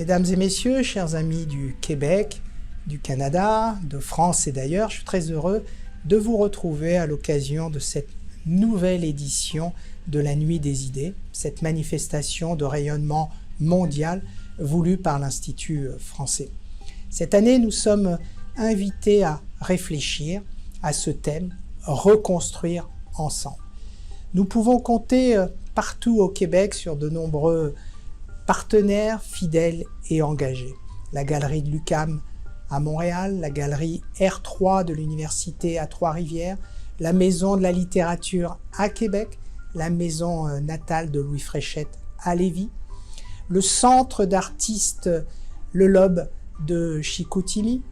Mesdames et messieurs, chers amis du Québec, du Canada, de France et d'ailleurs, je suis très heureux de vous retrouver à l'occasion de cette nouvelle édition de la Nuit des idées, cette manifestation de rayonnement mondial voulue par l'Institut français. Cette année, nous sommes invités à réfléchir à ce thème, reconstruire ensemble. Nous pouvons compter partout au Québec sur de nombreux partenaires fidèles et engagés. La galerie de l'UQAM à Montréal, la galerie R3 de l'Université à Trois-Rivières, la Maison de la littérature à Québec, la maison natale de Louis Fréchette à Lévis, le centre d'artistes Le Lobe de Chicoutimi,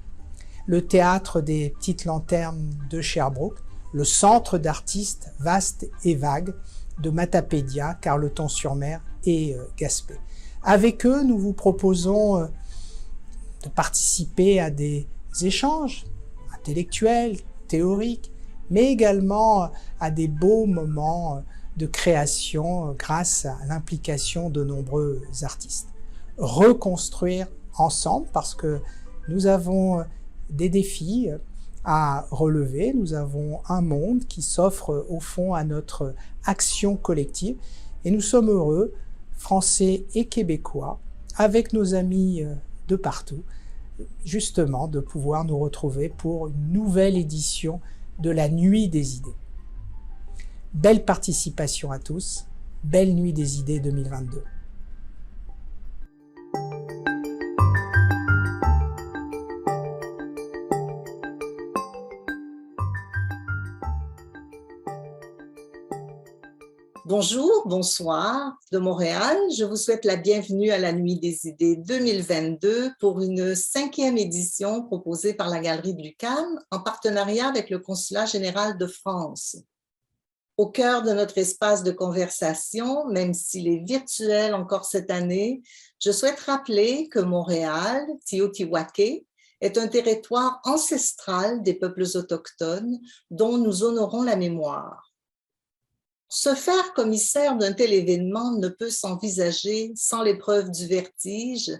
le théâtre des Petites Lanternes de Sherbrooke, le centre d'artistes Vaste et Vague de Matapédia, Carleton-sur-Mer et Gaspé. Avec eux, nous vous proposons de participer à des échanges intellectuels, théoriques, mais également à des beaux moments de création grâce à l'implication de nombreux artistes. Reconstruire ensemble parce que nous avons des défis à relever, nous avons un monde qui s'offre au fond à notre action collective et nous sommes heureux, Français et Québécois, avec nos amis de partout, justement de pouvoir nous retrouver pour une nouvelle édition de la Nuit des idées. Belle participation à tous, belle Nuit des idées 2022. Bonjour, bonsoir de Montréal. Je vous souhaite la bienvenue à la Nuit des idées 2022 pour une 5e édition proposée par la Galerie de l'UQAM en partenariat avec le Consulat général de France. Au cœur de notre espace de conversation, même s'il est virtuel encore cette année, je souhaite rappeler que Montréal, Teotihuacán, est un territoire ancestral des peuples autochtones dont nous honorons la mémoire. Se faire commissaire d'un tel événement ne peut s'envisager sans l'épreuve du vertige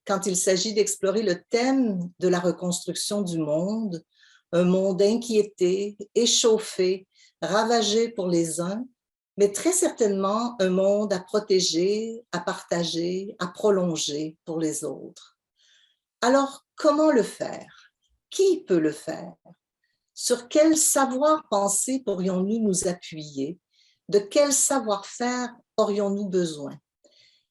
quand il s'agit d'explorer le thème de la reconstruction du monde, un monde inquiété, échauffé, ravagé pour les uns, mais très certainement un monde à protéger, à partager, à prolonger pour les autres. Alors, comment le faire? Qui peut le faire? Sur quel savoir-penser pourrions-nous nous appuyer? De quel savoir-faire aurions-nous besoin?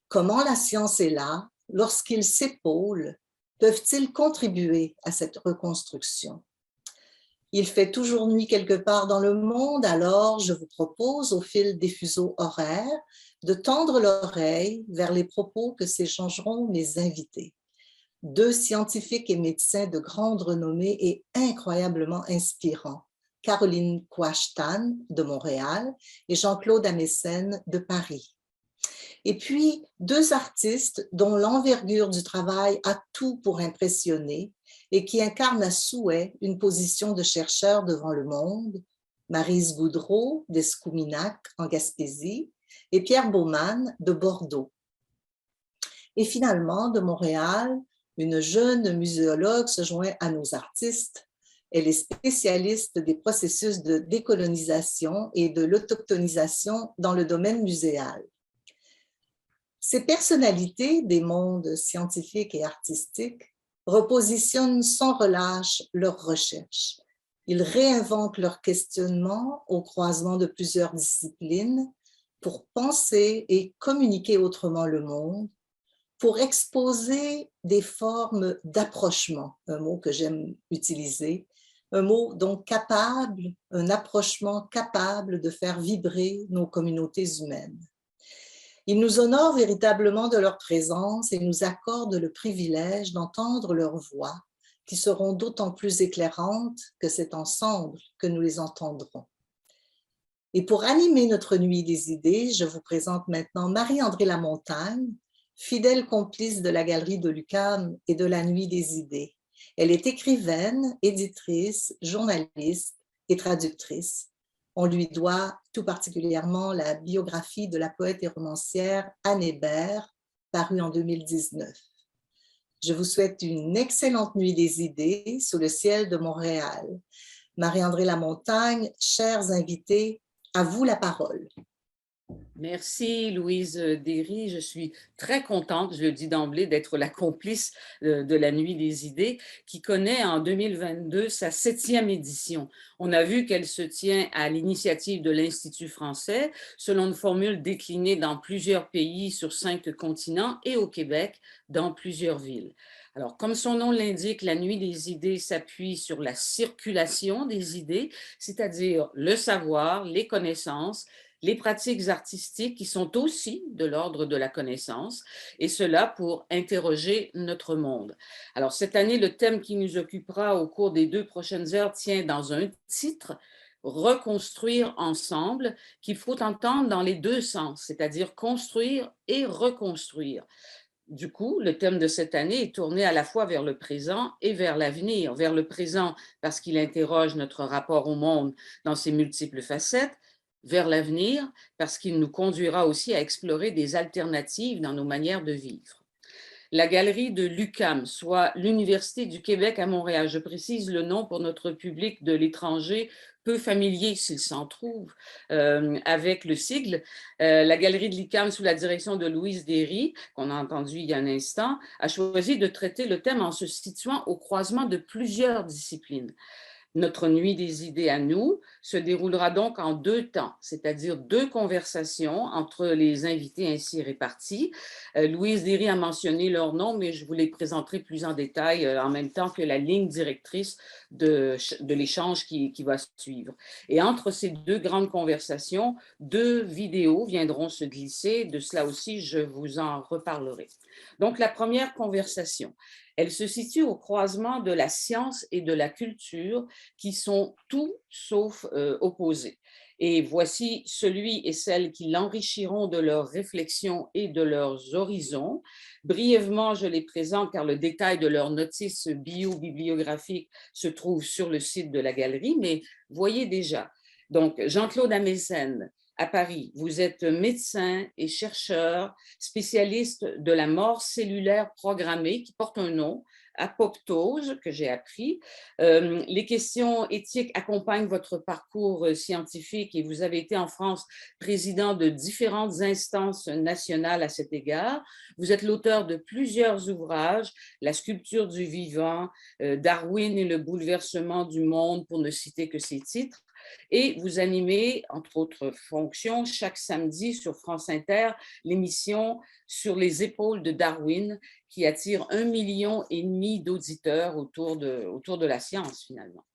Comment la science et l'art, lorsqu'ils s'épaulent, peuvent-ils contribuer à cette reconstruction? Il fait toujours nuit quelque part dans le monde, alors je vous propose, au fil des fuseaux horaires, de tendre l'oreille vers les propos que s'échangeront mes invités. 2 scientifiques et médecins de grande renommée et incroyablement inspirants. Caroline Quashtan de Montréal et Jean-Claude Amessen de Paris. Et puis, 2 artistes dont l'envergure du travail a tout pour impressionner et qui incarnent à souhait une position de chercheur devant le monde, Maryse Goudreau d'Escouminac en Gaspésie et Pierre Baumann de Bordeaux. Et finalement, de Montréal, une jeune muséologue se joint à nos artistes. Elle est spécialiste des processus de décolonisation et de l'autochtonisation dans le domaine muséal. Ces personnalités des mondes scientifiques et artistiques repositionnent sans relâche leurs recherches. Ils réinventent leurs questionnements au croisement de plusieurs disciplines pour penser et communiquer autrement le monde, pour exposer des formes d'approchement, un mot que j'aime utiliser, un mot donc capable, un approchement capable de faire vibrer nos communautés humaines. Ils nous honorent véritablement de leur présence et nous accordent le privilège d'entendre leurs voix, qui seront d'autant plus éclairantes que c'est ensemble que nous les entendrons. Et pour animer notre Nuit des idées, je vous présente maintenant Marie-Andrée Lamontagne, fidèle complice de la Galerie de l'UQAM et de la Nuit des idées. Elle est écrivaine, éditrice, journaliste et traductrice. On lui doit tout particulièrement la biographie de la poète et romancière Anne Hébert, parue en 2019. Je vous souhaite une excellente nuit des idées sous le ciel de Montréal. Marie-André Lamontagne, chers invités, à vous la parole. Merci Louise Derry. Je suis très contente, je le dis d'emblée, d'être la complice de la Nuit des idées qui connaît en 2022 sa 7e édition. On a vu qu'elle se tient à l'initiative de l'Institut français selon une formule déclinée dans plusieurs pays sur 5 continents et au Québec dans plusieurs villes. Alors, comme son nom l'indique, la Nuit des idées s'appuie sur la circulation des idées, c'est-à-dire le savoir, les connaissances, les pratiques artistiques qui sont aussi de l'ordre de la connaissance, et cela pour interroger notre monde. Alors, cette année, le thème qui nous occupera au cours des 2 prochaines heures tient dans un titre, reconstruire ensemble, qu'il faut entendre dans les 2 sens, c'est-à-dire construire et reconstruire. Du coup, le thème de cette année est tourné à la fois vers le présent et vers l'avenir. Vers le présent parce qu'il interroge notre rapport au monde dans ses multiples facettes, vers l'avenir parce qu'il nous conduira aussi à explorer des alternatives dans nos manières de vivre. La galerie de l'UQAM, soit l'Université du Québec à Montréal, je précise le nom pour notre public de l'étranger, peu familier s'il s'en trouve avec le sigle. La galerie de l'UQAM, sous la direction de Louise Derry, qu'on a entendu il y a un instant, a choisi de traiter le thème en se situant au croisement de plusieurs disciplines. Notre nuit des idées à nous se déroulera donc en 2 temps, c'est-à-dire 2 conversations entre les invités ainsi répartis. Louise Derry a mentionné leur nom, mais je vous les présenterai plus en détail en même temps que la ligne directrice de l'échange qui va suivre. Et entre ces 2 grandes conversations, 2 vidéos viendront se glisser. De cela aussi, je vous en reparlerai. Donc, la première conversation. Elle se situe au croisement de la science et de la culture qui sont tout sauf opposés. Et voici celui et celle qui l'enrichiront de leurs réflexions et de leurs horizons. Brièvement, je les présente car le détail de leur notice bio-bibliographique se trouve sur le site de la galerie, mais voyez déjà. Donc, Jean-Claude Amezen, à Paris, vous êtes médecin et chercheur, spécialiste de la mort cellulaire programmée qui porte un nom, apoptose, que j'ai appris. Les questions éthiques accompagnent votre parcours scientifique et vous avez été en France président de différentes instances nationales à cet égard. Vous êtes l'auteur de plusieurs ouvrages, La sculpture du vivant, Darwin et le bouleversement du monde, pour ne citer que ces titres. Et vous animez, entre autres fonctions, chaque samedi sur France Inter, l'émission Sur les épaules de Darwin, qui attire 1,5 million d'auditeurs autour de la science, finalement.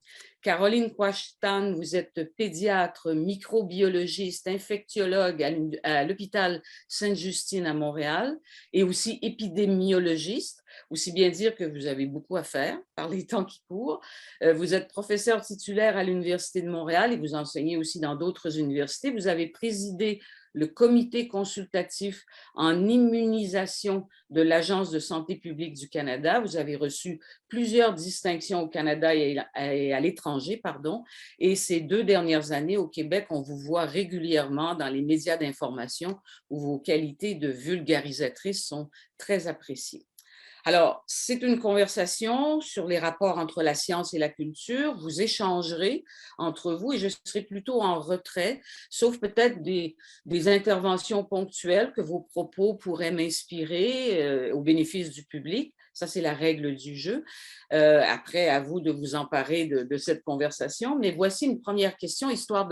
Caroline Quashtan, vous êtes pédiatre, microbiologiste, infectiologue à l'hôpital Sainte-Justine à Montréal et aussi épidémiologiste, aussi bien dire que vous avez beaucoup à faire par les temps qui courent. Vous êtes professeur titulaire à l'Université de Montréal et vous enseignez aussi dans d'autres universités. Vous avez présidé le comité consultatif en immunisation de l'Agence de santé publique du Canada. Vous avez reçu plusieurs distinctions au Canada et à l'étranger, et ces 2 dernières années au Québec, on vous voit régulièrement dans les médias d'information où vos qualités de vulgarisatrice sont très appréciées. Alors, c'est une conversation sur les rapports entre la science et la culture. Vous échangerez entre vous et je serai plutôt en retrait, sauf peut-être des interventions ponctuelles que vos propos pourraient m'inspirer au bénéfice du public. Ça, c'est la règle du jeu. Après, à vous de vous emparer de cette conversation. Mais voici une première question, histoire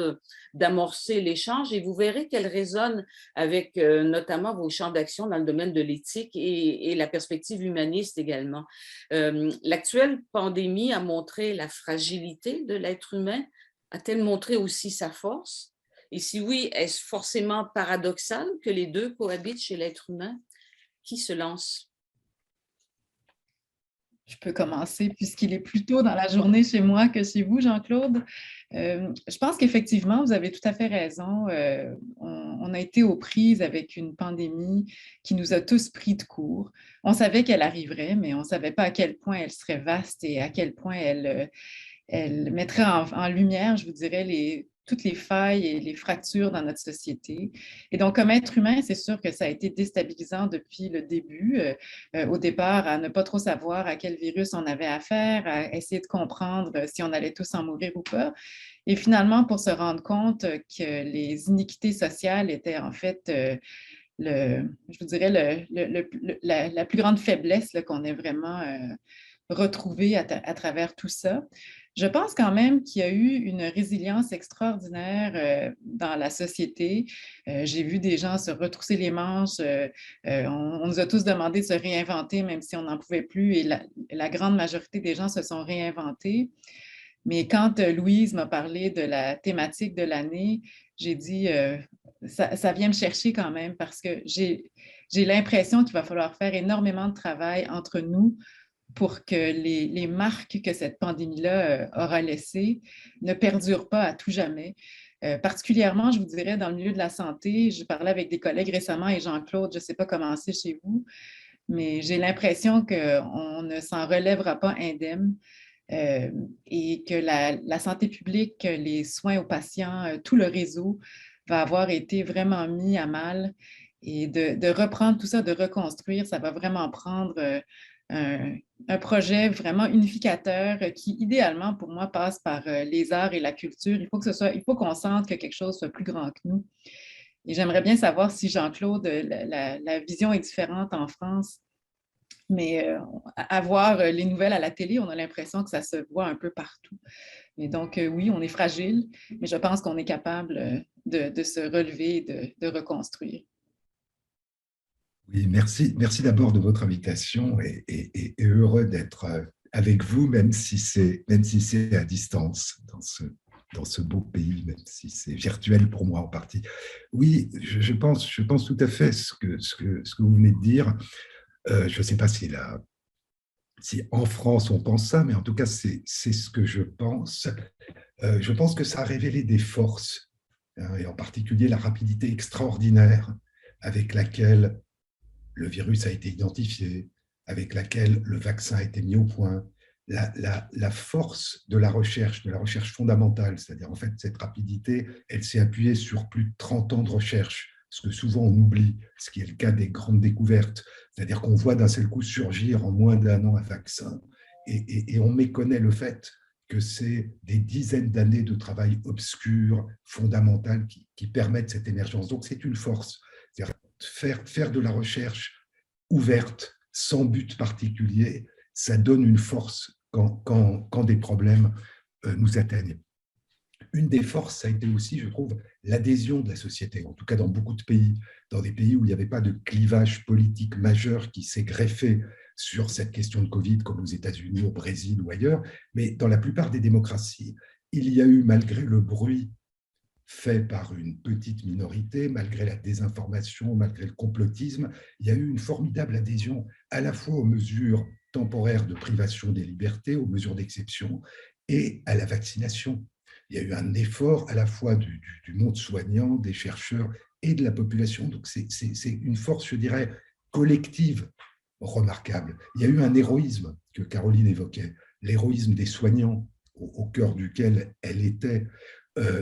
d'amorcer l'échange, et vous verrez qu'elle résonne avec notamment vos champs d'action dans le domaine de l'éthique et la perspective humaniste également. L'actuelle pandémie a montré la fragilité de l'être humain. A-t-elle montré aussi sa force? Et si oui, est-ce forcément paradoxal que les 2 cohabitent chez l'être humain? Qui se lance? Je peux commencer puisqu'il est plus tôt dans la journée chez moi que chez vous, Jean-Claude. Je pense qu'effectivement, vous avez tout à fait raison. On a été aux prises avec une pandémie qui nous a tous pris de court. On savait qu'elle arriverait, mais on ne savait pas à quel point elle serait vaste et à quel point elle mettrait en lumière, je vous dirais, toutes les failles et les fractures dans notre société. Et donc, comme être humain, c'est sûr que ça a été déstabilisant depuis le début. Au départ, à ne pas trop savoir à quel virus on avait affaire, à essayer de comprendre si on allait tous en mourir ou pas. Et finalement, pour se rendre compte que les iniquités sociales étaient en fait je vous dirais, la plus grande faiblesse qu'on ait vraiment retrouvée à travers tout ça. Je pense quand même qu'il y a eu une résilience extraordinaire dans la société. J'ai vu des gens se retrousser les manches. On nous a tous demandé de se réinventer, même si on n'en pouvait plus, et la grande majorité des gens se sont réinventés. Mais quand Louise m'a parlé de la thématique de l'année, j'ai dit, ça vient me chercher quand même parce que j'ai l'impression qu'il va falloir faire énormément de travail entre nous pour que les marques que cette pandémie-là aura laissées ne perdurent pas à tout jamais. Particulièrement, je vous dirais, dans le milieu de la santé, je parlais avec des collègues récemment et Jean-Claude, je ne sais pas comment c'est chez vous, mais j'ai l'impression qu'on ne s'en relèvera pas indemne. Et que la santé publique, les soins aux patients, tout le réseau va avoir été vraiment mis à mal. Et de reprendre tout ça, de reconstruire, ça va vraiment prendre un projet vraiment unificateur qui, idéalement, pour moi, passe par les arts et la culture. Il faut qu'on sente que quelque chose soit plus grand que nous. Et j'aimerais bien savoir si, Jean-Claude, la vision est différente en France. Mais à voir les nouvelles à la télé, on a l'impression que ça se voit un peu partout. Et donc, oui, on est fragile, mais je pense qu'on est capable de se relever et de reconstruire. Oui, merci. Merci d'abord de votre invitation et heureux d'être avec vous, même si c'est à distance, dans ce beau pays, même si c'est virtuel pour moi en partie. Oui, je pense tout à fait ce que vous venez de dire. Je ne sais pas si en France on pense ça, mais en tout cas, c'est ce que je pense. Je pense que ça a révélé des forces, hein, et en particulier la rapidité extraordinaire avec laquelle le virus a été identifié, avec laquelle le vaccin a été mis au point, la force de la recherche fondamentale, c'est-à-dire en fait cette rapidité, elle s'est appuyée sur plus de 30 ans de recherche, ce que souvent on oublie, ce qui est le cas des grandes découvertes, c'est-à-dire qu'on voit d'un seul coup surgir en moins d'1 an un vaccin, et on méconnaît le fait que c'est des dizaines d'années de travail obscur, fondamental, qui permettent cette émergence. Donc c'est une force, c'est-à-dire faire de la recherche ouverte, sans but particulier, ça donne une force quand des problèmes nous atteignent. Une des forces, ça a été aussi, je trouve, l'adhésion de la société, en tout cas dans beaucoup de pays, dans des pays où il n'y avait pas de clivage politique majeur qui s'est greffé sur cette question de Covid, comme aux États-Unis, au Brésil ou ailleurs, mais dans la plupart des démocraties, il y a eu, malgré le bruit fait par une petite minorité, malgré la désinformation, malgré le complotisme, il y a eu une formidable adhésion à la fois aux mesures temporaires de privation des libertés, aux mesures d'exception et à la vaccination. Il y a eu un effort à la fois du monde soignant, des chercheurs et de la population. Donc c'est une force, je dirais, collective remarquable. Il y a eu un héroïsme que Caroline évoquait, l'héroïsme des soignants, au cœur duquel elle était,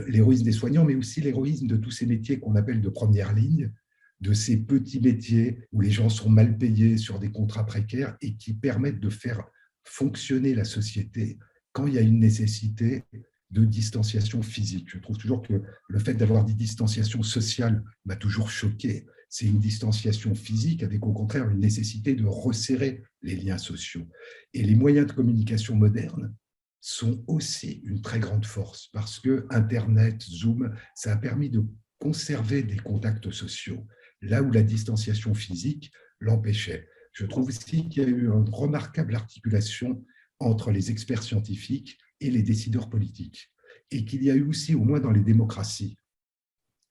l'héroïsme des soignants, mais aussi l'héroïsme de tous ces métiers qu'on appelle de première ligne, de ces petits métiers où les gens sont mal payés sur des contrats précaires et qui permettent de faire fonctionner la société quand il y a une nécessité de distanciation physique. Je trouve toujours que le fait d'avoir dit distanciation sociale m'a toujours choqué. C'est une distanciation physique avec au contraire une nécessité de resserrer les liens sociaux. Et les moyens de communication modernes sont aussi une très grande force parce que Internet, Zoom, ça a permis de conserver des contacts sociaux là où la distanciation physique l'empêchait. Je trouve aussi qu'il y a eu une remarquable articulation entre les experts scientifiques et les décideurs politiques, et qu'il y a eu aussi, au moins dans les démocraties,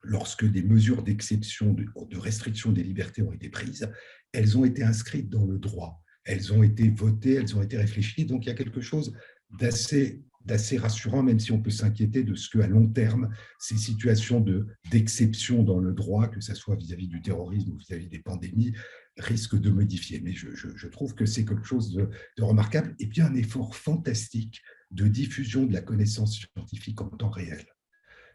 lorsque des mesures d'exception, de restriction des libertés ont été prises, elles ont été inscrites dans le droit, elles ont été votées, elles ont été réfléchies, donc il y a quelque chose d'assez rassurant, même si on peut s'inquiéter de ce qu'à long terme, ces situations d'exception dans le droit, que ce soit vis-à-vis du terrorisme ou vis-à-vis des pandémies, risquent de modifier. Mais je trouve que c'est quelque chose de remarquable, et puis un effort fantastique de diffusion de la connaissance scientifique en temps réel.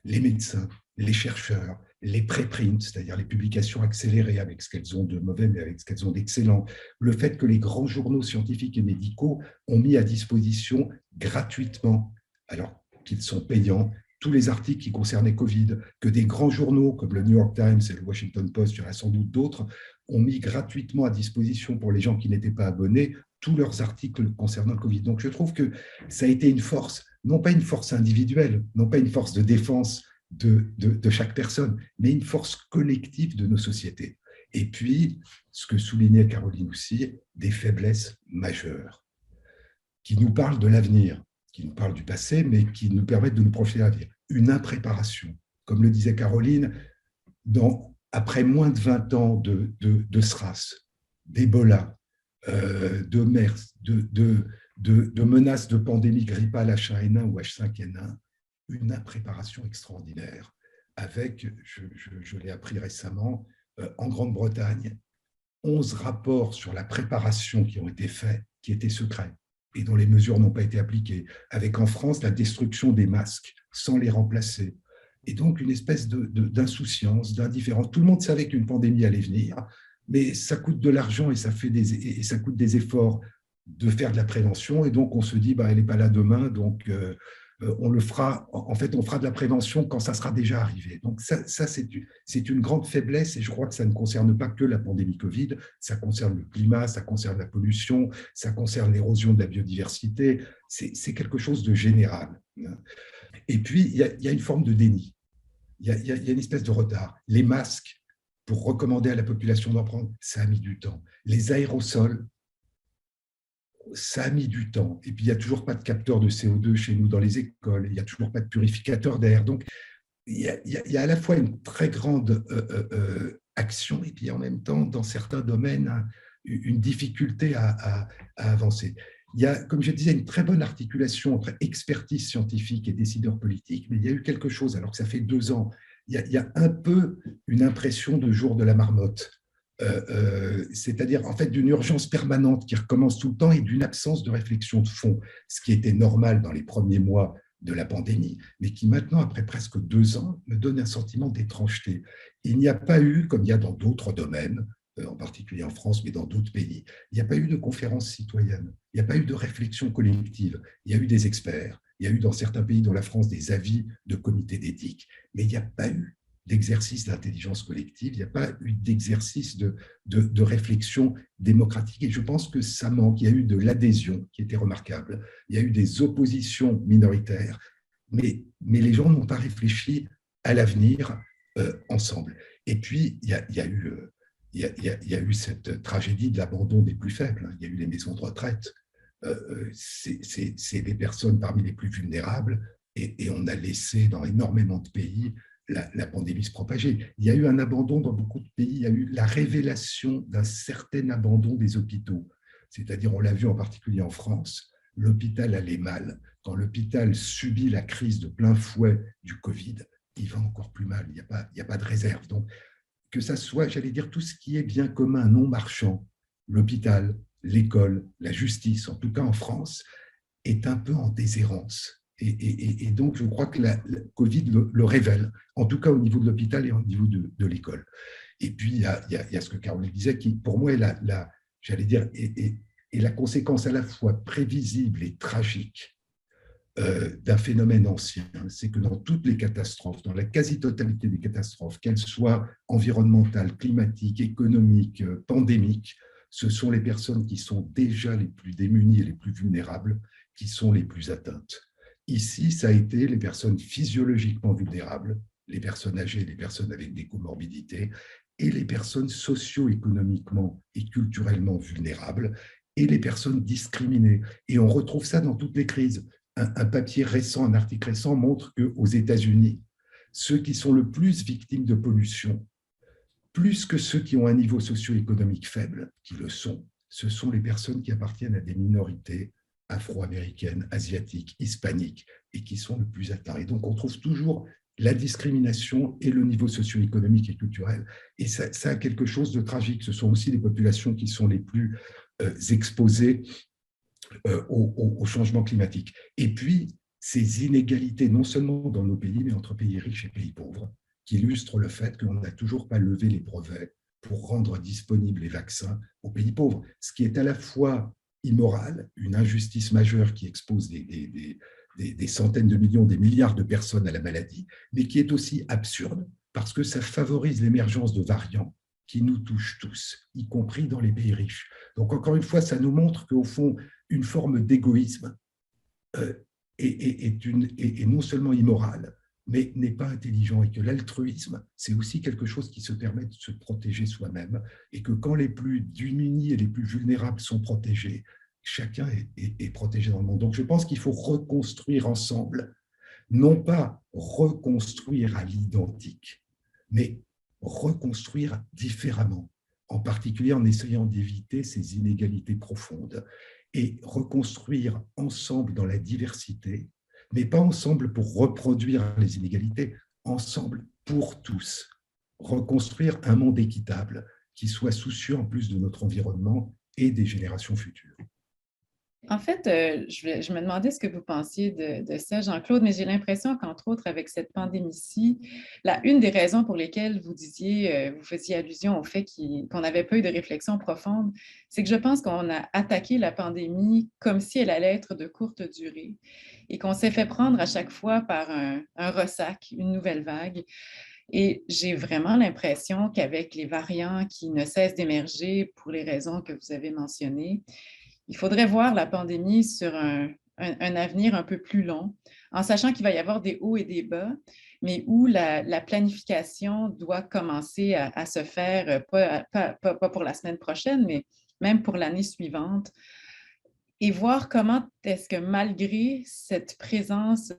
les médecins, les chercheurs, les préprints, c'est-à-dire les publications accélérées avec ce qu'elles ont de mauvais, mais avec ce qu'elles ont d'excellent, le fait que les grands journaux scientifiques et médicaux ont mis à disposition gratuitement, alors qu'ils sont payants, tous les articles qui concernaient Covid, que des grands journaux comme le New York Times et le Washington Post, il y en a sans doute d'autres, ont mis gratuitement à disposition pour les gens qui n'étaient pas abonnés tous leurs articles concernant le Covid. Donc je trouve que ça a été une force, non pas une force individuelle, non pas une force de défense de chaque personne, mais une force collective de nos sociétés. Et puis, ce que soulignait Caroline aussi, des faiblesses majeures qui nous parlent de l'avenir, qui nous parlent du passé, mais qui nous permettent de nous projeter à l'avenir. Une impréparation. Comme le disait Caroline, après moins de 20 ans de SRAS, d'Ebola, de MERS, de menaces de pandémie grippale H1N1 ou H5N1, une impréparation extraordinaire avec, je l'ai appris récemment, en Grande-Bretagne, 11 rapports sur la préparation qui ont été faits, qui étaient secrets et dont les mesures n'ont pas été appliquées, avec en France la destruction des masques sans les remplacer. Et donc une espèce d'insouciance, d'indifférence. Tout le monde savait qu'une pandémie allait venir, mais ça coûte de l'argent et ça coûte des efforts de faire de la prévention. Et donc on se dit, elle n'est pas là demain, donc on le fera. En fait, on fera de la prévention quand ça sera déjà arrivé. Donc ça c'est une grande faiblesse et je crois que ça ne concerne pas que la pandémie Covid, ça concerne le climat, ça concerne la pollution, ça concerne l'érosion de la biodiversité. C'est quelque chose de général. Et puis, il y a une forme de déni. Il y a une espèce de retard. Les masques, pour recommander à la population d'en prendre, ça a mis du temps. Les aérosols, ça a mis du temps. Et puis, il n'y a toujours pas de capteur de CO2 chez nous dans les écoles. Il n'y a toujours pas de purificateur d'air. Donc, il y a à la fois une très grande action et puis en même temps, dans certains domaines, une difficulté à avancer. Il y a, comme je disais, une très bonne articulation entre expertise scientifique et décideurs politiques, mais il y a eu quelque chose, alors que ça fait 2 ans, il y a un peu une impression de jour de la marmotte, c'est-à-dire en fait d'une urgence permanente qui recommence tout le temps et d'une absence de réflexion de fond, ce qui était normal dans les premiers mois de la pandémie, mais qui maintenant, après presque 2 ans, me donne un sentiment d'étrangeté. Il n'y a pas eu, comme il y a dans d'autres domaines, en particulier en France, mais dans d'autres pays, il n'y a pas eu de conférence citoyenne, il n'y a pas eu de réflexion collective, il y a eu des experts, il y a eu dans certains pays, dont la France, des avis de comités d'éthique, mais il n'y a pas eu d'exercice d'intelligence collective, il n'y a pas eu d'exercice de réflexion démocratique, et je pense que ça manque. Il y a eu de l'adhésion qui était remarquable, il y a eu des oppositions minoritaires, mais les gens n'ont pas réfléchi à l'avenir ensemble. Et puis, il y a eu cette tragédie de l'abandon des plus faibles. Il y a eu les maisons de retraite. C'est les personnes parmi les plus vulnérables et on a laissé dans énormément de pays la pandémie se propager. Il y a eu un abandon dans beaucoup de pays. Il y a eu la révélation d'un certain abandon des hôpitaux. C'est-à-dire, on l'a vu en particulier en France, l'hôpital allait mal. Quand l'hôpital subit la crise de plein fouet du Covid, il va encore plus mal. Il n'y a pas de réserve. Donc, que ça soit, j'allais dire, tout ce qui est bien commun, non marchand, l'hôpital, l'école, la justice, en tout cas en France, est un peu en déshérence. Et donc, je crois que la Covid le révèle, en tout cas au niveau de l'hôpital et au niveau de l'école. Et puis, il y a ce que Caroline disait, qui pour moi est j'allais dire, est la conséquence à la fois prévisible et tragique d'un phénomène ancien. C'est que dans toutes les catastrophes, dans la quasi-totalité des catastrophes, qu'elles soient environnementales, climatiques, économiques, pandémiques, ce sont les personnes qui sont déjà les plus démunies et les plus vulnérables qui sont les plus atteintes. Ici, ça a été les personnes physiologiquement vulnérables, les personnes âgées, les personnes avec des comorbidités, et les personnes socio-économiquement et culturellement vulnérables, et les personnes discriminées. Et on retrouve ça dans toutes les crises. Un papier récent, un article récent montre qu'aux États-Unis, ceux qui sont le plus victimes de pollution, plus que ceux qui ont un niveau socio-économique faible, qui le sont, ce sont les personnes qui appartiennent à des minorités afro-américaines, asiatiques, hispaniques, et qui sont le plus atteints. Et donc, on trouve toujours la discrimination et le niveau socio-économique et culturel. Et ça a quelque chose de tragique. Ce sont aussi les populations qui sont les plus exposées au changement climatique. Et puis, ces inégalités, non seulement dans nos pays, mais entre pays riches et pays pauvres, qui illustrent le fait qu'on n'a toujours pas levé les brevets pour rendre disponibles les vaccins aux pays pauvres, ce qui est à la fois immoral, une injustice majeure qui expose des centaines de millions, des milliards de personnes à la maladie, mais qui est aussi absurde parce que ça favorise l'émergence de variants qui nous touchent tous, y compris dans les pays riches. Donc, encore une fois, ça nous montre qu'au fond, une forme d'égoïsme est non seulement immorale, mais n'est pas intelligent, et que l'altruisme, c'est aussi quelque chose qui se permet de se protéger soi-même, et que quand les plus démunis et les plus vulnérables sont protégés, chacun est protégé dans le monde. Donc je pense qu'il faut reconstruire ensemble, non pas reconstruire à l'identique, mais reconstruire différemment, en particulier en essayant d'éviter ces inégalités profondes, et reconstruire ensemble dans la diversité, mais pas ensemble pour reproduire les inégalités, ensemble pour tous. Reconstruire un monde équitable qui soit soucieux en plus de notre environnement et des générations futures. En fait, je me demandais ce que vous pensiez de ça, Jean-Claude, mais j'ai l'impression qu'entre autres, avec cette pandémie-ci, une des raisons pour lesquelles vous faisiez allusion au fait qu'on n'avait pas eu de réflexion profonde, c'est que je pense qu'on a attaqué la pandémie comme si elle allait être de courte durée et qu'on s'est fait prendre à chaque fois par un ressac, une nouvelle vague. Et j'ai vraiment l'impression qu'avec les variants qui ne cessent d'émerger pour les raisons que vous avez mentionnées, il faudrait voir la pandémie sur un avenir un peu plus long, en sachant qu'il va y avoir des hauts et des bas, mais où la planification doit commencer à se faire, pas pour la semaine prochaine, mais même pour l'année suivante, et voir comment est-ce que malgré cette présence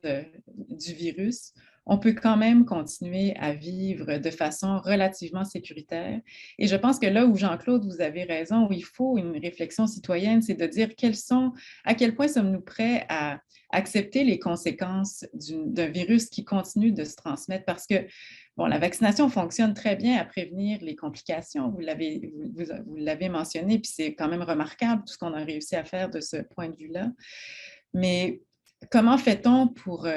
du virus, on peut quand même continuer à vivre de façon relativement sécuritaire. Et je pense que là où Jean-Claude, vous avez raison, où il faut une réflexion citoyenne, c'est de dire à quel point sommes-nous prêts à accepter les conséquences d'un virus qui continue de se transmettre, parce que bon, la vaccination fonctionne très bien à prévenir les complications, vous l'avez mentionné, puis c'est quand même remarquable tout ce qu'on a réussi à faire de ce point de vue-là. Mais comment fait-on pour...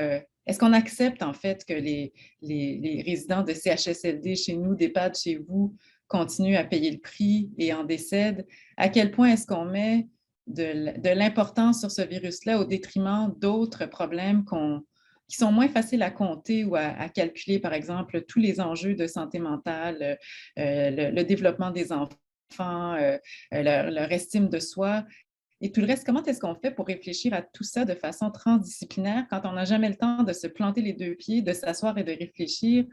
Est-ce qu'on accepte en fait que les résidents de CHSLD chez nous, d'EHPAD chez vous, continuent à payer le prix et en décèdent? À quel point est-ce qu'on met de l'importance sur ce virus-là au détriment d'autres problèmes qui sont moins faciles à compter ou à calculer, par exemple, tous les enjeux de santé mentale, le développement des enfants, leur estime de soi? Et tout le reste, comment est-ce qu'on fait pour réfléchir à tout ça de façon transdisciplinaire quand on n'a jamais le temps de se planter les deux pieds, de s'asseoir et de réfléchir,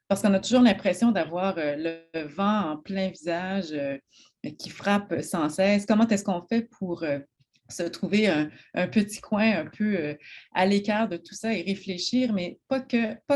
parce qu'on a toujours l'impression d'avoir le vent en plein visage qui frappe sans cesse. Comment est-ce qu'on fait pour se trouver un petit coin un peu à l'écart de tout ça et réfléchir, mais pas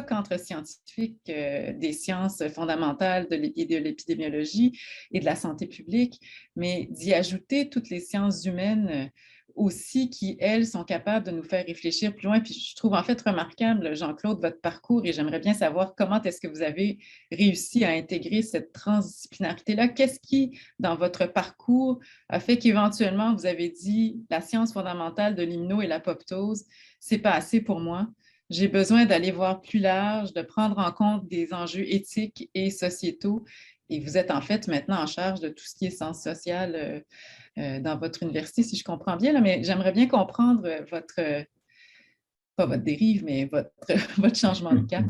qu'entre scientifiques des sciences fondamentales et de l'épidémiologie et de la santé publique, mais d'y ajouter toutes les sciences humaines aussi qui, elles, sont capables de nous faire réfléchir plus loin. Puis je trouve en fait remarquable, Jean-Claude, votre parcours, et j'aimerais bien savoir comment est-ce que vous avez réussi à intégrer cette transdisciplinarité-là. Qu'est-ce qui, dans votre parcours, a fait qu'éventuellement, vous avez dit la science fondamentale de l'immuno et l'apoptose, c'est pas assez pour moi. J'ai besoin d'aller voir plus large, de prendre en compte des enjeux éthiques et sociétaux. Et vous êtes en fait maintenant en charge de tout ce qui est sciences sociales dans votre université, si je comprends bien, là, mais j'aimerais bien comprendre pas votre dérive, mais votre changement de cap.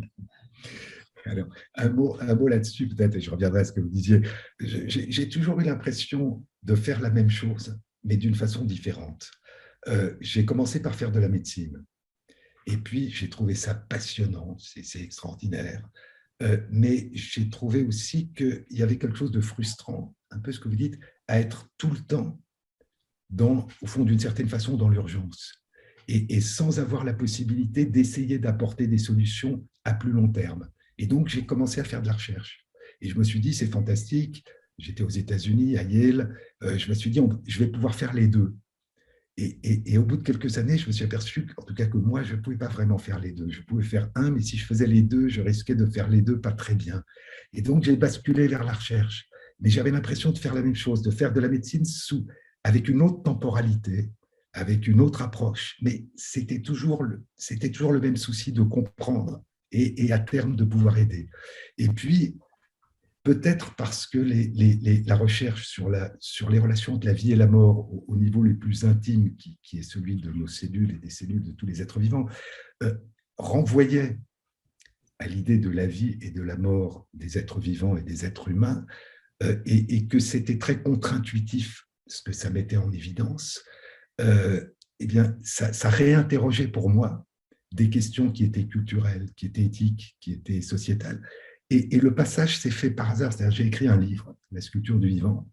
Alors, un mot là-dessus peut-être, et je reviendrai à ce que vous disiez. J'ai toujours eu l'impression de faire la même chose, mais d'une façon différente. J'ai commencé par faire de la médecine, et puis j'ai trouvé ça passionnant, c'est extraordinaire. Mais j'ai trouvé aussi qu'il y avait quelque chose de frustrant, un peu ce que vous dites, à être tout le temps, au fond, d'une certaine façon, dans l'urgence, et sans avoir la possibilité d'essayer d'apporter des solutions à plus long terme. Et donc, j'ai commencé à faire de la recherche. Et je me suis dit, c'est fantastique. J'étais aux États-Unis, à Yale. Je me suis dit, je vais pouvoir faire les deux. Et au bout de quelques années, je me suis aperçu, en tout cas que moi, je ne pouvais pas vraiment faire les deux. Je pouvais faire un, mais si je faisais les deux, je risquais de faire les deux pas très bien. Et donc, j'ai basculé vers la recherche. Mais j'avais l'impression de faire la même chose, de faire de la médecine avec une autre temporalité, avec une autre approche, mais c'était toujours le même souci de comprendre et à terme de pouvoir aider. Et puis, peut-être parce que la recherche sur les relations entre la vie et la mort au niveau le plus intime, qui est celui de nos cellules et des cellules de tous les êtres vivants, renvoyait à l'idée de la vie et de la mort des êtres vivants et des êtres humains, et que c'était très contre-intuitif ce que ça mettait en évidence, eh bien, ça réinterrogeait pour moi des questions qui étaient culturelles, qui étaient éthiques, qui étaient sociétales. Et le passage s'est fait par hasard. C'est-à-dire, j'ai écrit un livre, La sculpture du vivant,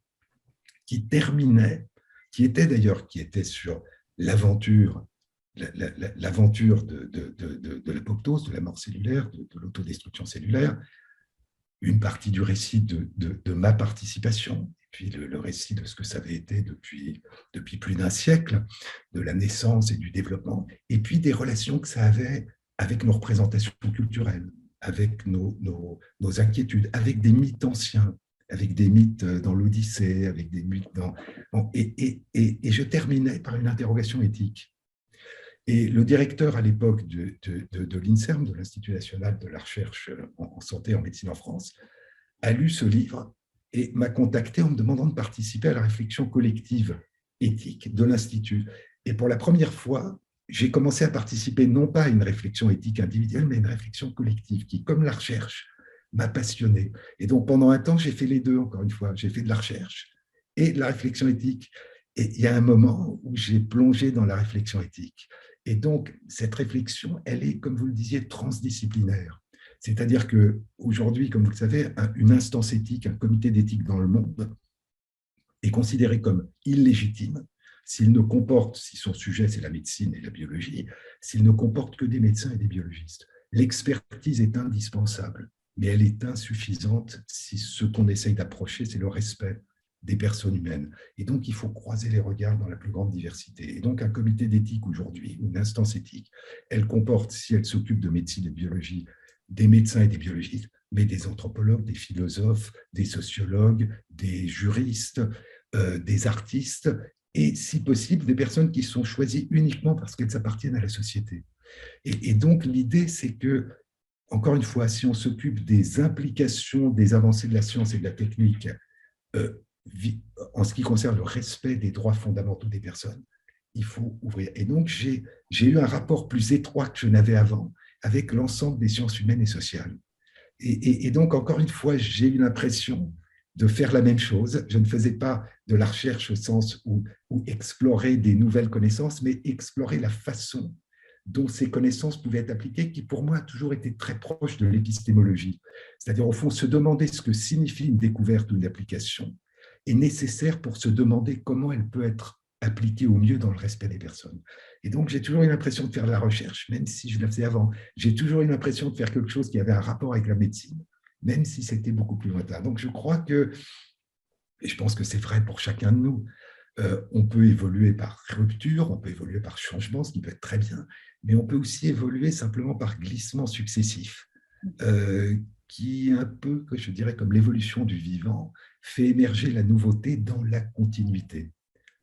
qui était sur l'aventure, l'aventure de l'apoptose, de la mort cellulaire, de l'autodestruction cellulaire, une partie du récit de ma participation, et puis le récit de ce que ça avait été depuis plus d'un siècle, de la naissance et du développement, et puis des relations que ça avait avec nos représentations culturelles, avec nos inquiétudes, avec des mythes anciens, avec des mythes dans l'Odyssée, avec des mythes dans... Et je terminais par une interrogation éthique. Et le directeur à l'époque de l'INSERM, de l'Institut national de la recherche en santé et en médecine en France, a lu ce livre et m'a contacté en me demandant de participer à la réflexion collective éthique de l'Institut. Et pour la première fois, j'ai commencé à participer non pas à une réflexion éthique individuelle, mais à une réflexion collective qui, comme la recherche, m'a passionné. Et donc, pendant un temps, j'ai fait les deux, encore une fois. J'ai fait de la recherche et de la réflexion éthique. Et il y a un moment où j'ai plongé dans la réflexion éthique. Et donc, cette réflexion, elle est, comme vous le disiez, transdisciplinaire. C'est-à-dire qu'aujourd'hui, comme vous le savez, une instance éthique, un comité d'éthique dans le monde, est considéré comme illégitime s'il ne comporte, si son sujet c'est la médecine et la biologie, s'il ne comporte que des médecins et des biologistes. L'expertise est indispensable, mais elle est insuffisante si ce qu'on essaye d'approcher, c'est le respect des personnes humaines. Et donc, il faut croiser les regards dans la plus grande diversité. Et donc, un comité d'éthique aujourd'hui, une instance éthique, elle comporte, si elle s'occupe de médecine et de biologie, des médecins et des biologistes, mais des anthropologues, des philosophes, des sociologues, des juristes, des artistes, et si possible, des personnes qui sont choisies uniquement parce qu'elles appartiennent à la société. Et donc, l'idée, c'est que, encore une fois, si on s'occupe des implications des avancées de la science et de la technique, en ce qui concerne le respect des droits fondamentaux des personnes, il faut ouvrir. Et donc, j'ai eu un rapport plus étroit que je n'avais avant avec l'ensemble des sciences humaines et sociales. Et donc, encore une fois, j'ai eu l'impression de faire la même chose. Je ne faisais pas de la recherche au sens où explorer des nouvelles connaissances, mais explorer la façon dont ces connaissances pouvaient être appliquées, qui pour moi a toujours été très proche de l'épistémologie. C'est-à-dire, au fond, se demander ce que signifie une découverte ou une application est nécessaire pour se demander comment elle peut être appliquée au mieux dans le respect des personnes. Et donc, j'ai toujours eu l'impression de faire de la recherche, même si je la faisais avant. J'ai toujours eu l'impression de faire quelque chose qui avait un rapport avec la médecine, même si c'était beaucoup plus lointain. Donc, je crois que, et je pense que c'est vrai pour chacun de nous, on peut évoluer par rupture, on peut évoluer par changement, ce qui peut être très bien, mais on peut aussi évoluer simplement par glissement successif, qui un peu, je dirais, comme l'évolution du vivant, fait émerger la nouveauté dans la continuité,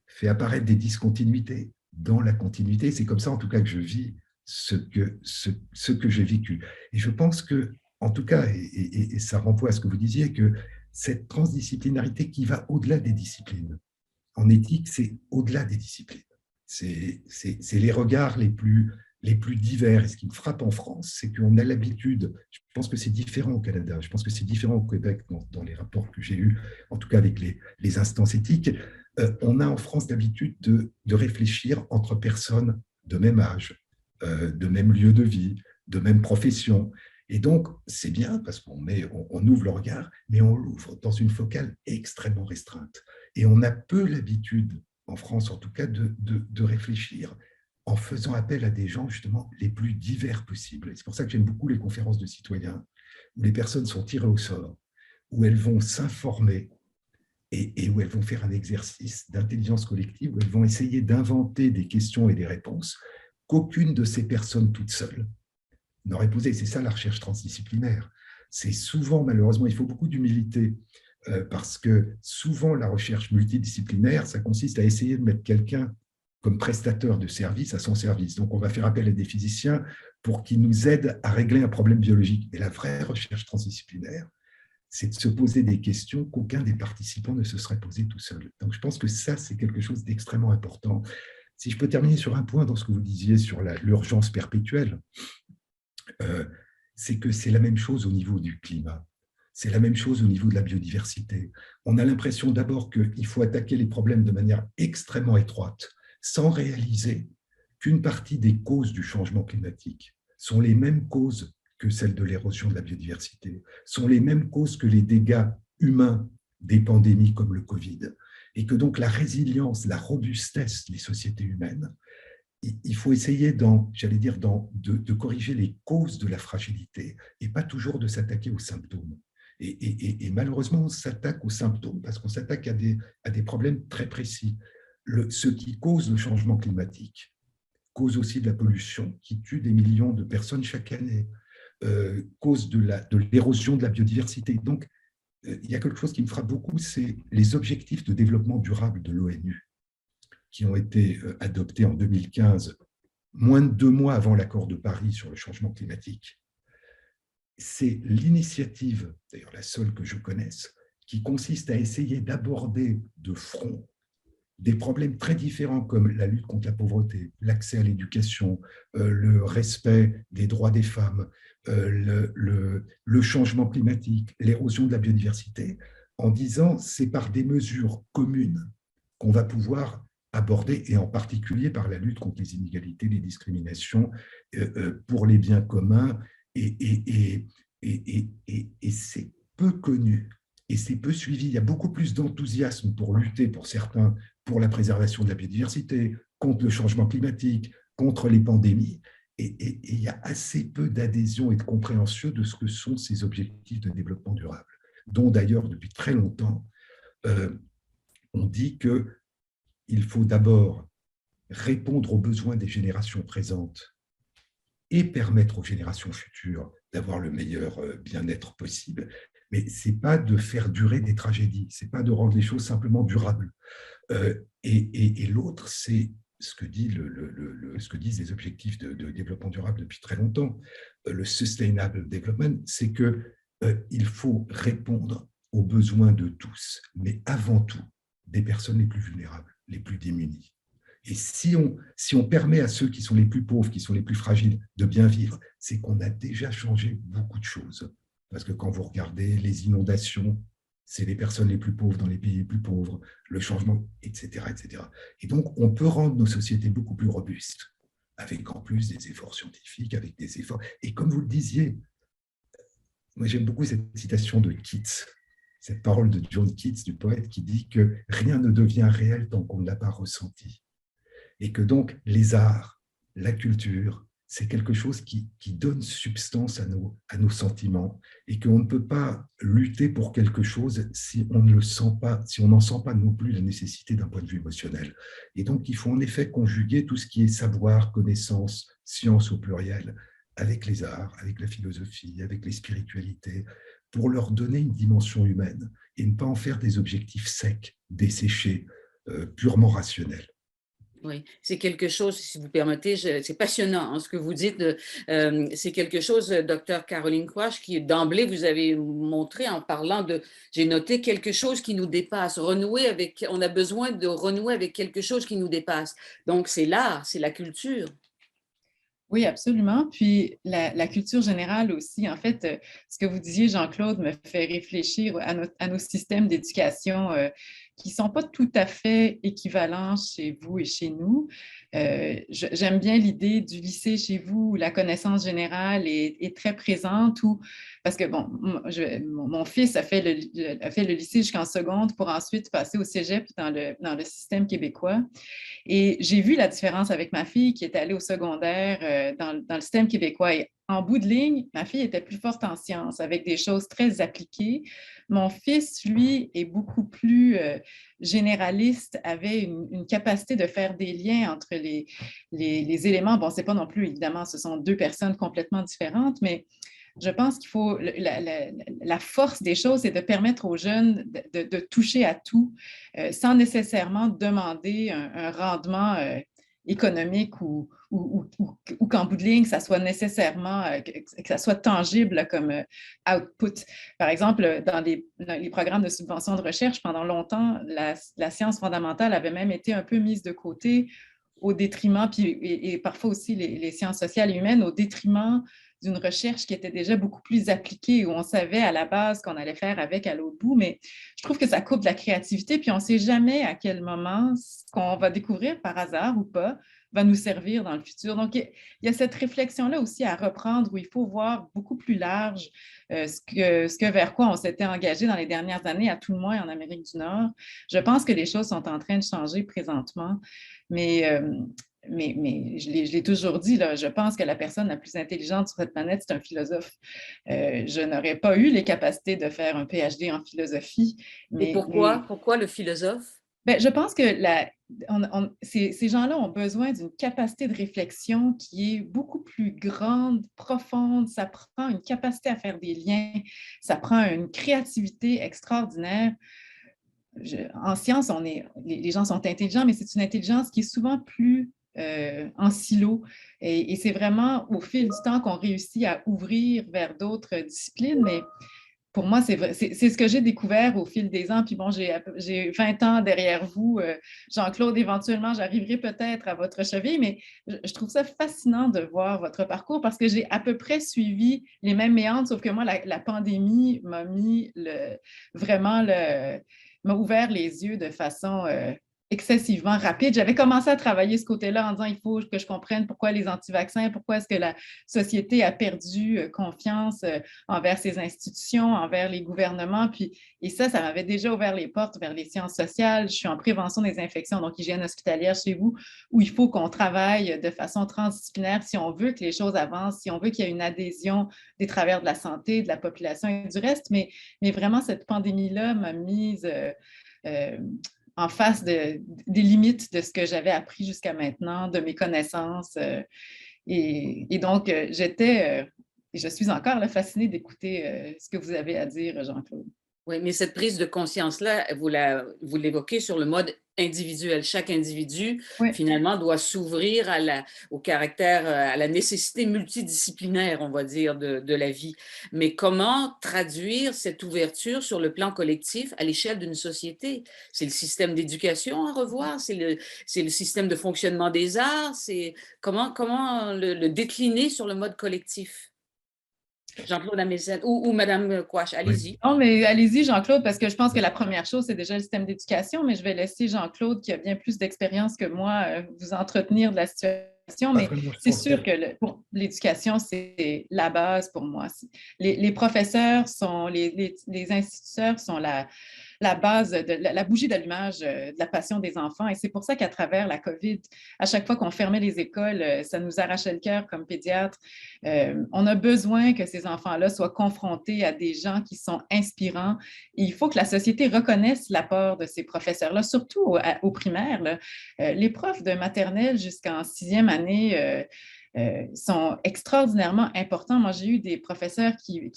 fait apparaître des discontinuités dans la continuité. C'est comme ça, en tout cas, que je vis ce que j'ai vécu. Et je pense que, en tout cas, et ça renvoie à ce que vous disiez, que cette transdisciplinarité qui va au-delà des disciplines. En éthique, c'est au-delà des disciplines. C'est les regards les plus divers. Et ce qui me frappe en France, c'est qu'on a l'habitude, je pense que c'est différent au Canada, je pense que c'est différent au Québec dans les rapports que j'ai eus, en tout cas avec les instances éthiques, on a en France l'habitude de réfléchir entre personnes de même âge, de même lieu de vie, de même profession. Et donc, c'est bien parce qu'on ouvre le regard, mais on l'ouvre dans une focale extrêmement restreinte. Et on a peu l'habitude, en France en tout cas, de réfléchir en faisant appel à des gens justement les plus divers possibles. Et c'est pour ça que j'aime beaucoup les conférences de citoyens, où les personnes sont tirées au sort, où elles vont s'informer et où elles vont faire un exercice d'intelligence collective, où elles vont essayer d'inventer des questions et des réponses qu'aucune de ces personnes toutes seules n'aurait posées. C'est ça la recherche transdisciplinaire. C'est souvent, malheureusement, il faut beaucoup d'humilité, parce que souvent la recherche multidisciplinaire, ça consiste à essayer de mettre quelqu'un comme prestateur de services à son service. Donc, on va faire appel à des physiciens pour qu'ils nous aident à régler un problème biologique. Mais la vraie recherche transdisciplinaire, c'est de se poser des questions qu'aucun des participants ne se serait posé tout seul. Donc, je pense que ça, c'est quelque chose d'extrêmement important. Si je peux terminer sur un point dans ce que vous disiez sur l'urgence perpétuelle, c'est que c'est la même chose au niveau du climat. C'est la même chose au niveau de la biodiversité. On a l'impression d'abord qu'il faut attaquer les problèmes de manière extrêmement étroite, sans réaliser qu'une partie des causes du changement climatique sont les mêmes causes que celles de l'érosion de la biodiversité, sont les mêmes causes que les dégâts humains des pandémies comme le Covid, et que donc la résilience, la robustesse des sociétés humaines, il faut essayer de corriger les causes de la fragilité et pas toujours de s'attaquer aux symptômes. Et malheureusement, on s'attaque aux symptômes parce qu'on s'attaque à des problèmes très précis. Ce qui cause le changement climatique cause aussi de la pollution qui tue des millions de personnes chaque année, cause de l'érosion de la biodiversité. Donc, il y a quelque chose qui me frappe beaucoup, c'est les objectifs de développement durable de l'ONU qui ont été adoptés en 2015, moins de 2 mois avant l'accord de Paris sur le changement climatique. C'est l'initiative, d'ailleurs la seule que je connaisse, qui consiste à essayer d'aborder de front des problèmes très différents comme la lutte contre la pauvreté, l'accès à l'éducation, le respect des droits des femmes, le changement climatique, l'érosion de la biodiversité, en disant c'est par des mesures communes qu'on va pouvoir aborder, et en particulier par la lutte contre les inégalités, les discriminations, pour les biens communs, et c'est peu connu, et c'est peu suivi. Il y a beaucoup plus d'enthousiasme pour lutter, pour certains, pour la préservation de la biodiversité, contre le changement climatique, contre les pandémies, et il y a assez peu d'adhésion et de compréhension de ce que sont ces objectifs de développement durable, dont d'ailleurs depuis très longtemps, on dit qu'il faut d'abord répondre aux besoins des générations présentes et permettre aux générations futures d'avoir le meilleur bien-être possible. Mais ce n'est pas de faire durer des tragédies, ce n'est pas de rendre les choses simplement durables. Et l'autre, c'est ce que disent les objectifs de développement durable depuis très longtemps, le Sustainable Development, c'est qu'il faut répondre aux besoins de tous, mais avant tout des personnes les plus vulnérables, les plus démunies. Et si on permet à ceux qui sont les plus pauvres, qui sont les plus fragiles, de bien vivre, c'est qu'on a déjà changé beaucoup de choses. Parce que quand vous regardez les inondations, c'est les personnes les plus pauvres dans les pays les plus pauvres, le changement, etc., etc. Et donc, on peut rendre nos sociétés beaucoup plus robustes, avec en plus des efforts scientifiques, avec des efforts. Et comme vous le disiez, moi j'aime beaucoup cette citation de Keats, cette parole de John Keats, du poète, qui dit que rien ne devient réel tant qu'on ne l'a pas ressenti. Et que donc les arts, la culture, c'est quelque chose qui donne substance à nos sentiments, et qu'on ne peut pas lutter pour quelque chose si on ne le sent pas, si on n'en sent pas non plus la nécessité d'un point de vue émotionnel. Et donc, il faut en effet conjuguer tout ce qui est savoir, connaissance, science au pluriel, avec les arts, avec la philosophie, avec les spiritualités, pour leur donner une dimension humaine et ne pas en faire des objectifs secs, desséchés, purement rationnels. Oui, c'est quelque chose, si vous permettez, c'est passionnant hein, ce que vous dites. C'est quelque chose, docteur Caroline Quach, qui d'emblée vous avez montré en parlant de, j'ai noté quelque chose qui nous dépasse, on a besoin de renouer avec quelque chose qui nous dépasse. Donc c'est l'art, c'est la culture. Oui, absolument. Puis la culture générale aussi. En fait, ce que vous disiez, Jean-Claude, me fait réfléchir à nos systèmes d'éducation qui ne sont pas tout à fait équivalents chez vous et chez nous. J'aime bien l'idée du lycée chez vous où la connaissance générale est très présente, parce que bon, mon fils a fait le lycée jusqu'en seconde pour ensuite passer au cégep dans le système québécois. Et j'ai vu la différence avec ma fille qui est allée au secondaire dans le système québécois. Et en bout de ligne, ma fille était plus forte en sciences, avec des choses très appliquées. Mon fils, lui, est beaucoup plus généraliste, avait une capacité de faire des liens entre les éléments. Bon, c'est pas non plus, évidemment, ce sont deux personnes complètement différentes, mais je pense qu'il faut, la force des choses, c'est de permettre aux jeunes de toucher à tout sans nécessairement demander un rendement économique ou qu'en bout de ligne, ça soit nécessairement, que ça soit tangible comme output. Par exemple, dans les programmes de subvention de recherche, pendant longtemps, la science fondamentale avait même été un peu mise de côté au détriment, puis, et parfois aussi les sciences sociales et humaines, au détriment d'une recherche qui était déjà beaucoup plus appliquée, où on savait à la base qu'on allait faire avec à l'autre bout. Mais je trouve que ça coupe de la créativité, puis on ne sait jamais à quel moment ce qu'on va découvrir par hasard ou pas va nous servir dans le futur. Donc, il y a cette réflexion-là aussi à reprendre où il faut voir beaucoup plus large ce que vers quoi on s'était engagé dans les dernières années, à tout le moins en Amérique du Nord. Je pense que les choses sont en train de changer présentement, mais je l'ai toujours dit, là, je pense que la personne la plus intelligente sur cette planète, c'est un philosophe. Je n'aurais pas eu les capacités de faire un PhD en philosophie. Et pourquoi le philosophe? Ben, je pense que ces gens-là ont besoin d'une capacité de réflexion qui est beaucoup plus grande, profonde. Ça prend une capacité à faire des liens, ça prend une créativité extraordinaire. En science, les gens sont intelligents, mais c'est une intelligence qui est souvent plus en silo. Et c'est vraiment au fil du temps qu'on réussit à ouvrir vers d'autres disciplines. Mais pour moi, c'est ce que j'ai découvert au fil des ans. Puis bon, j'ai 20 ans derrière vous. Jean-Claude, éventuellement, j'arriverai peut-être à votre cheville, mais je trouve ça fascinant de voir votre parcours parce que j'ai à peu près suivi les mêmes méandres, sauf que moi, la pandémie m'a m'a ouvert les yeux de façon excessivement rapide. J'avais commencé à travailler ce côté-là en disant il faut que je comprenne pourquoi les anti-vaccins, pourquoi est-ce que la société a perdu confiance envers ses institutions, envers les gouvernements. Et ça m'avait déjà ouvert les portes vers les sciences sociales. Je suis en prévention des infections, donc hygiène hospitalière chez vous, où il faut qu'on travaille de façon transdisciplinaire si on veut que les choses avancent, si on veut qu'il y ait une adhésion des travailleurs de la santé, de la population et du reste. Mais vraiment, cette pandémie-là m'a mise en face des limites de ce que j'avais appris jusqu'à maintenant, de mes connaissances. Et donc, je suis encore là, fascinée d'écouter ce que vous avez à dire, Jean-Claude. Oui, mais cette prise de conscience-là, vous l'évoquez sur le mode individuel. Chaque individu, finalement, doit s'ouvrir au caractère, à la nécessité multidisciplinaire, on va dire, de la vie. Mais comment traduire cette ouverture sur le plan collectif à l'échelle d'une société? C'est le système d'éducation à revoir, c'est le système de fonctionnement des arts, c'est comment le décliner sur le mode collectif? Jean-Claude Amezen ou Madame Quach, allez-y. Oui. Non, mais allez-y, Jean-Claude, parce que je pense que la première chose, c'est déjà le système d'éducation, mais je vais laisser Jean-Claude, qui a bien plus d'expérience que moi, vous entretenir de la situation. Mais c'est sûr que l'éducation, c'est la base pour moi. Les professeurs les instituteurs sont la base, la bougie d'allumage de la passion des enfants. Et c'est pour ça qu'à travers la COVID, à chaque fois qu'on fermait les écoles, ça nous arrachait le cœur comme pédiatre. On a besoin que ces enfants-là soient confrontés à des gens qui sont inspirants. Et il faut que la société reconnaisse l'apport de ces professeurs-là, surtout au primaire. Là. Les profs de maternelle jusqu'en 6e année sont extraordinairement importants. Moi, j'ai eu des professeurs qui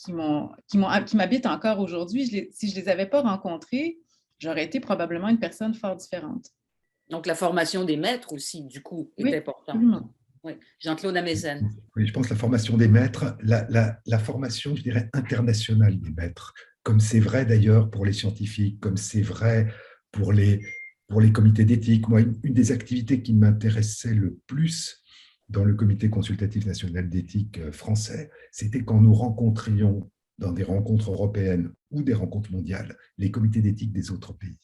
m'habitent encore aujourd'hui. Si je ne les avais pas rencontrés, j'aurais été probablement une personne fort différente. Donc, la formation des maîtres aussi, du coup, est importante. Absolument. Oui. Jean-Claude Amezen. Oui, je pense la formation des maîtres, la formation, je dirais, internationale des maîtres, comme c'est vrai d'ailleurs pour les scientifiques, comme c'est vrai pour les comités d'éthique. Moi, une des activités qui m'intéressait le plus dans le comité consultatif national d'éthique français, c'était quand nous rencontrions dans des rencontres européennes ou des rencontres mondiales les comités d'éthique des autres pays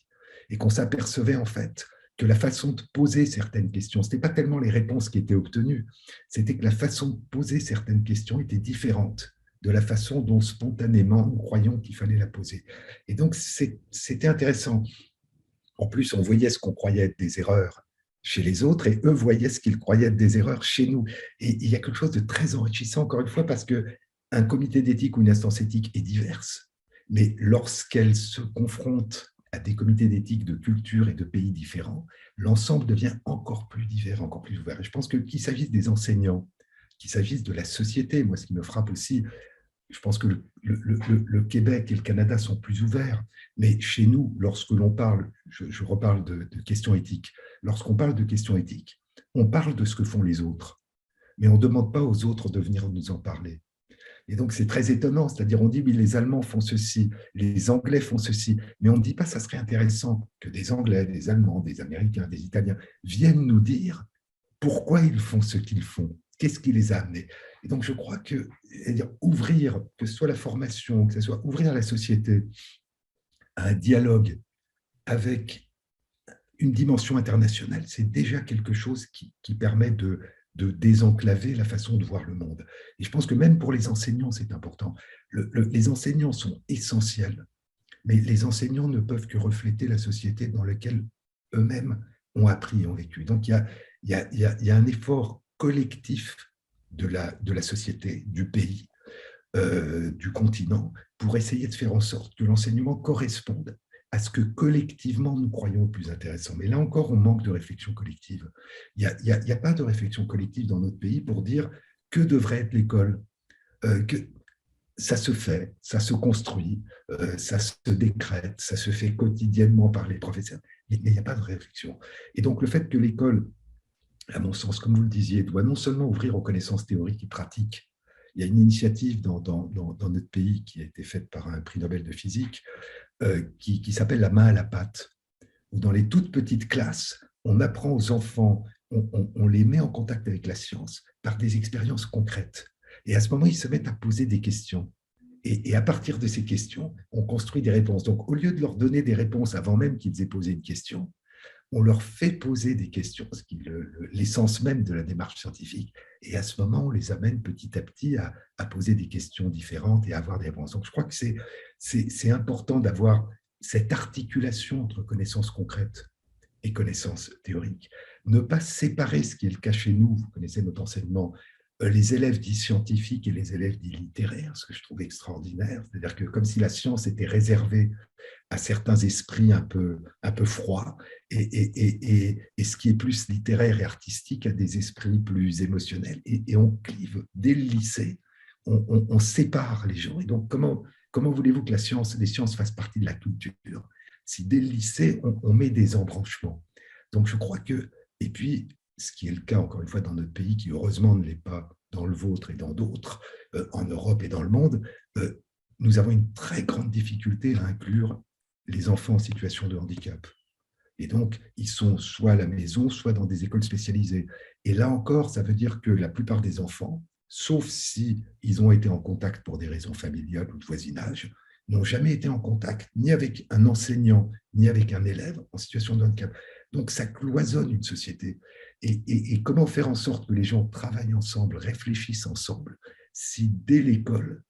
et qu'on s'apercevait en fait que la façon de poser certaines questions, ce n'était pas tellement les réponses qui étaient obtenues, c'était que la façon de poser certaines questions était différente de la façon dont spontanément nous croyions qu'il fallait la poser. Et donc c'était intéressant. En plus, on voyait ce qu'on croyait être des erreurs chez les autres et eux voyaient ce qu'ils croyaient être des erreurs chez nous. Et il y a quelque chose de très enrichissant, encore une fois, parce qu'un comité d'éthique ou une instance éthique est diverse, mais lorsqu'elle se confronte à des comités d'éthique de culture et de pays différents, l'ensemble devient encore plus divers, encore plus ouvert. Et je pense qu'il s'agisse des enseignants, qu'il s'agisse de la société, moi ce qui me frappe aussi, je pense que le Québec et le Canada sont plus ouverts, mais chez nous, lorsque l'on parle, je reparle de questions éthiques, lorsqu'on parle de questions éthiques, on parle de ce que font les autres, mais on ne demande pas aux autres de venir nous en parler. Et donc, c'est très étonnant, c'est-à-dire on dit, oui, les Allemands font ceci, les Anglais font ceci, mais on ne dit pas, ça serait intéressant que des Anglais, des Allemands, des Américains, des Italiens viennent nous dire pourquoi ils font ce qu'ils font, qu'est-ce qui les a amenés. Et donc, je crois que ouvrir, que ce soit la formation, que ce soit ouvrir la société à un dialogue avec une dimension internationale, c'est déjà quelque chose qui permet de désenclaver la façon de voir le monde. Et je pense que même pour les enseignants, c'est important. Les enseignants sont essentiels, mais les enseignants ne peuvent que refléter la société dans laquelle eux-mêmes ont appris et ont vécu. Donc, il y a un effort collectif de la société, du pays, du continent, pour essayer de faire en sorte que l'enseignement corresponde à ce que collectivement nous croyons le plus intéressant. Mais là encore, on manque de réflexion collective. Il n'y a pas de réflexion collective dans notre pays pour dire que devrait être l'école, que ça se fait, ça se construit, ça se décrète, ça se fait quotidiennement par les professeurs, mais il n'y a pas de réflexion. Et donc le fait que l'école, à mon sens, comme vous le disiez, doit non seulement ouvrir aux connaissances théoriques et pratiques. Il y a une initiative dans notre pays qui a été faite par un prix Nobel de physique qui s'appelle la main à la pâte, où dans les toutes petites classes, on apprend aux enfants, on les met en contact avec la science par des expériences concrètes. Et à ce moment, ils se mettent à poser des questions. Et à partir de ces questions, on construit des réponses. Donc, au lieu de leur donner des réponses avant même qu'ils aient posé une question, on leur fait poser des questions, ce qui est l'essence même de la démarche scientifique. Et à ce moment, on les amène petit à petit à poser des questions différentes et à avoir des réponses. Donc, je crois que c'est important d'avoir cette articulation entre connaissances concrètes et connaissances théoriques. Ne pas séparer ce qui est le cas chez nous, vous connaissez notre enseignement, les élèves dits scientifiques et les élèves dits littéraires, ce que je trouve extraordinaire, c'est-à-dire que comme si la science était réservée à certains esprits un peu froids, et ce qui est plus littéraire et artistique à des esprits plus émotionnels. Et on clive dès le lycée, on sépare les gens. Et donc, comment voulez-vous que les sciences fassent partie de la culture si dès le lycée, on met des embranchements? Donc, je crois que, et puis, ce qui est le cas, encore une fois, dans notre pays, qui heureusement ne l'est pas dans le vôtre et dans d'autres, en Europe et dans le monde, nous avons une très grande difficulté à inclure les enfants en situation de handicap. Et donc, ils sont soit à la maison, soit dans des écoles spécialisées. Et là encore, ça veut dire que la plupart des enfants, sauf s'ils ont été en contact pour des raisons familiales ou de voisinage, n'ont jamais été en contact ni avec un enseignant, ni avec un élève en situation de handicap. Donc, ça cloisonne une société. Et comment faire en sorte que les gens travaillent ensemble, réfléchissent ensemble, si dès l'école,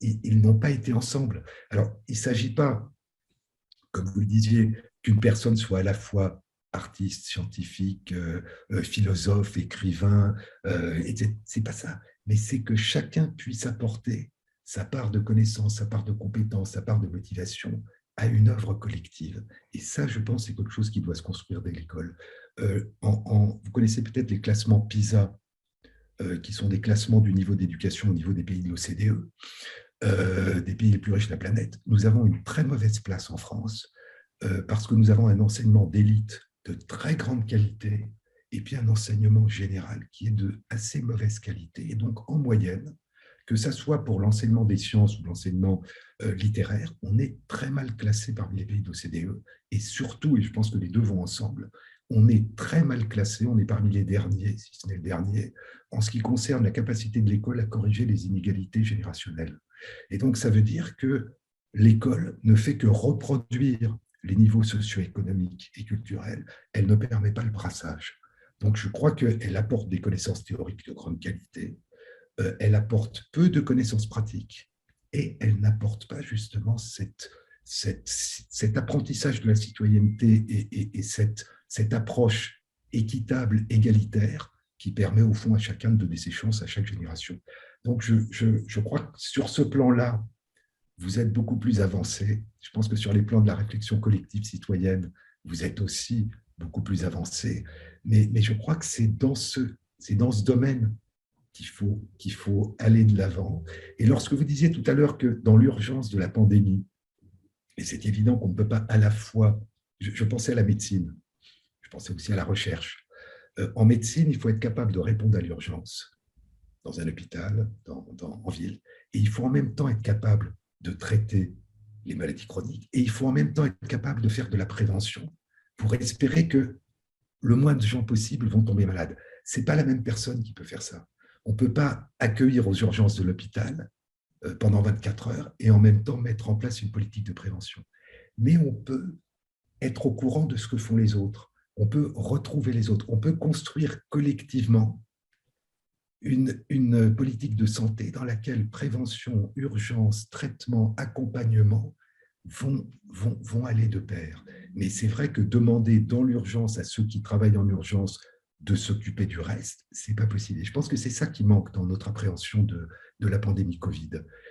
ils n'ont pas été ensemble? Alors, il ne s'agit pas, comme vous le disiez, qu'une personne soit à la fois artiste, scientifique, philosophe, écrivain, c'est pas ça. Mais c'est que chacun puisse apporter sa part de connaissances, sa part de compétences, sa part de motivation à une œuvre collective. Et ça, je pense, c'est quelque chose qui doit se construire dès l'école. Vous connaissez peut-être les classements PISA, qui sont des classements du niveau d'éducation au niveau des pays de l'OCDE, des pays les plus riches de la planète. Nous avons une très mauvaise place en France parce que nous avons un enseignement d'élite de très grande qualité et puis un enseignement général qui est de assez mauvaise qualité. Et donc, en moyenne, que ce soit pour l'enseignement des sciences ou l'enseignement littéraire, on est très mal classé parmi les pays de l'OCDE. Et surtout, et je pense que les deux vont ensemble, on est très mal classé, on est parmi les derniers, si ce n'est le dernier, en ce qui concerne la capacité de l'école à corriger les inégalités générationnelles. Et donc, ça veut dire que l'école ne fait que reproduire les niveaux socio-économiques et culturels, elle ne permet pas le brassage. Donc, je crois qu'elle apporte des connaissances théoriques de grande qualité, elle apporte peu de connaissances pratiques et elle n'apporte pas justement cet apprentissage de la citoyenneté et cette approche équitable, égalitaire, qui permet au fond à chacun de donner ses chances à chaque génération. Donc, je crois que sur ce plan-là, vous êtes beaucoup plus avancé. Je pense que sur les plans de la réflexion collective citoyenne, vous êtes aussi beaucoup plus avancé. Mais je crois que c'est dans ce domaine qu'il faut aller de l'avant. Et lorsque vous disiez tout à l'heure que dans l'urgence de la pandémie, et c'est évident qu'on ne peut pas à la fois, je pensais à la médecine, je pensais aussi à la recherche, En médecine, il faut être capable de répondre à l'urgence dans un hôpital, en ville, et il faut en même temps être capable de traiter les maladies chroniques, et il faut en même temps être capable de faire de la prévention pour espérer que le moins de gens possible vont tomber malades. Ce n'est pas la même personne qui peut faire ça. On ne peut pas accueillir aux urgences de l'hôpital pendant 24 heures et en même temps mettre en place une politique de prévention. Mais on peut être au courant de ce que font les autres. On peut retrouver les autres. On peut construire collectivement une politique de santé dans laquelle prévention, urgence, traitement, accompagnement vont aller de pair. Mais c'est vrai que demander dans l'urgence à ceux qui travaillent en urgence de s'occuper du reste, ce n'est pas possible. Et je pense que c'est ça qui manque dans notre appréhension de la pandémie Covid.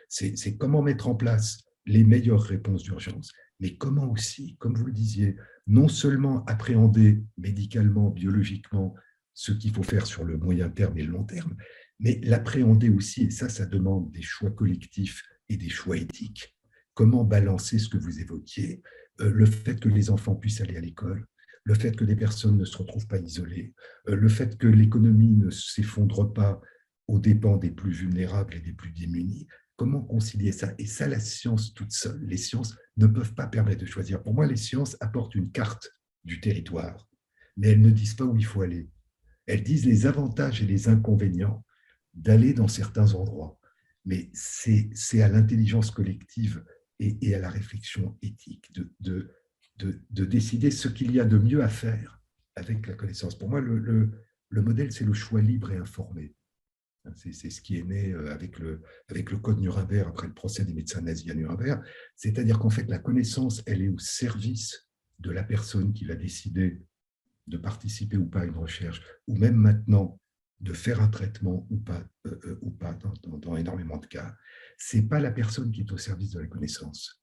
C'est comment mettre en place les meilleures réponses d'urgence, mais comment aussi, comme vous le disiez, non seulement appréhender médicalement, biologiquement, ce qu'il faut faire sur le moyen terme et le long terme, mais l'appréhender aussi, et ça demande des choix collectifs et des choix éthiques. Comment balancer ce que vous évoquiez, le fait que les enfants puissent aller à l'école, le fait que les personnes ne se retrouvent pas isolées, le fait que l'économie ne s'effondre pas aux dépens des plus vulnérables et des plus démunis. Comment concilier ça? Et ça, la science toute seule, les sciences ne peuvent pas permettre de choisir. Pour moi, les sciences apportent une carte du territoire, mais elles ne disent pas où il faut aller. Elles disent les avantages et les inconvénients d'aller dans certains endroits. Mais c'est à l'intelligence collective et à la réflexion éthique de décider ce qu'il y a de mieux à faire avec la connaissance. Pour moi, le modèle, c'est le choix libre et informé. C'est ce qui est né avec le code Nuremberg, après le procès des médecins nazis à Nuremberg. C'est-à-dire qu'en fait, la connaissance, elle est au service de la personne qui va décider de participer ou pas à une recherche, ou même maintenant de faire un traitement ou pas dans énormément de cas. Ce n'est pas la personne qui est au service de la connaissance.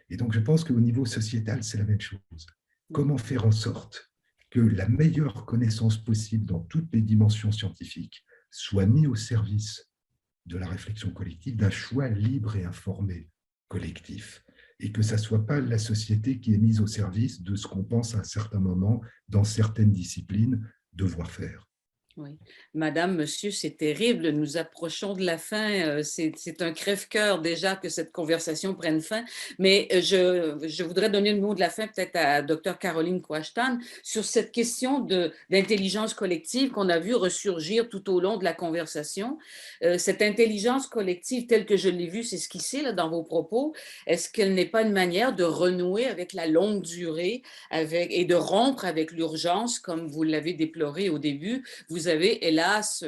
Et donc, je pense qu'au niveau sociétal, c'est la même chose. Comment faire en sorte que la meilleure connaissance possible dans toutes les dimensions scientifiques soit mise au service de la réflexion collective, d'un choix libre et informé collectif, et que ça ne soit pas la société qui est mise au service de ce qu'on pense à un certain moment, dans certaines disciplines, devoir faire. Oui. Madame, monsieur, c'est terrible. Nous approchons de la fin. C'est un crève-cœur déjà que cette conversation prenne fin. Mais je voudrais donner le mot de la fin peut-être à Dr. Caroline Quashtan sur cette question d'intelligence collective qu'on a vu ressurgir tout au long de la conversation. Cette intelligence collective telle que je l'ai vue s'esquisser là, dans vos propos, est-ce qu'elle n'est pas une manière de renouer avec la longue durée et de rompre avec l'urgence, comme vous l'avez déploré au début? Vous avez, hélas,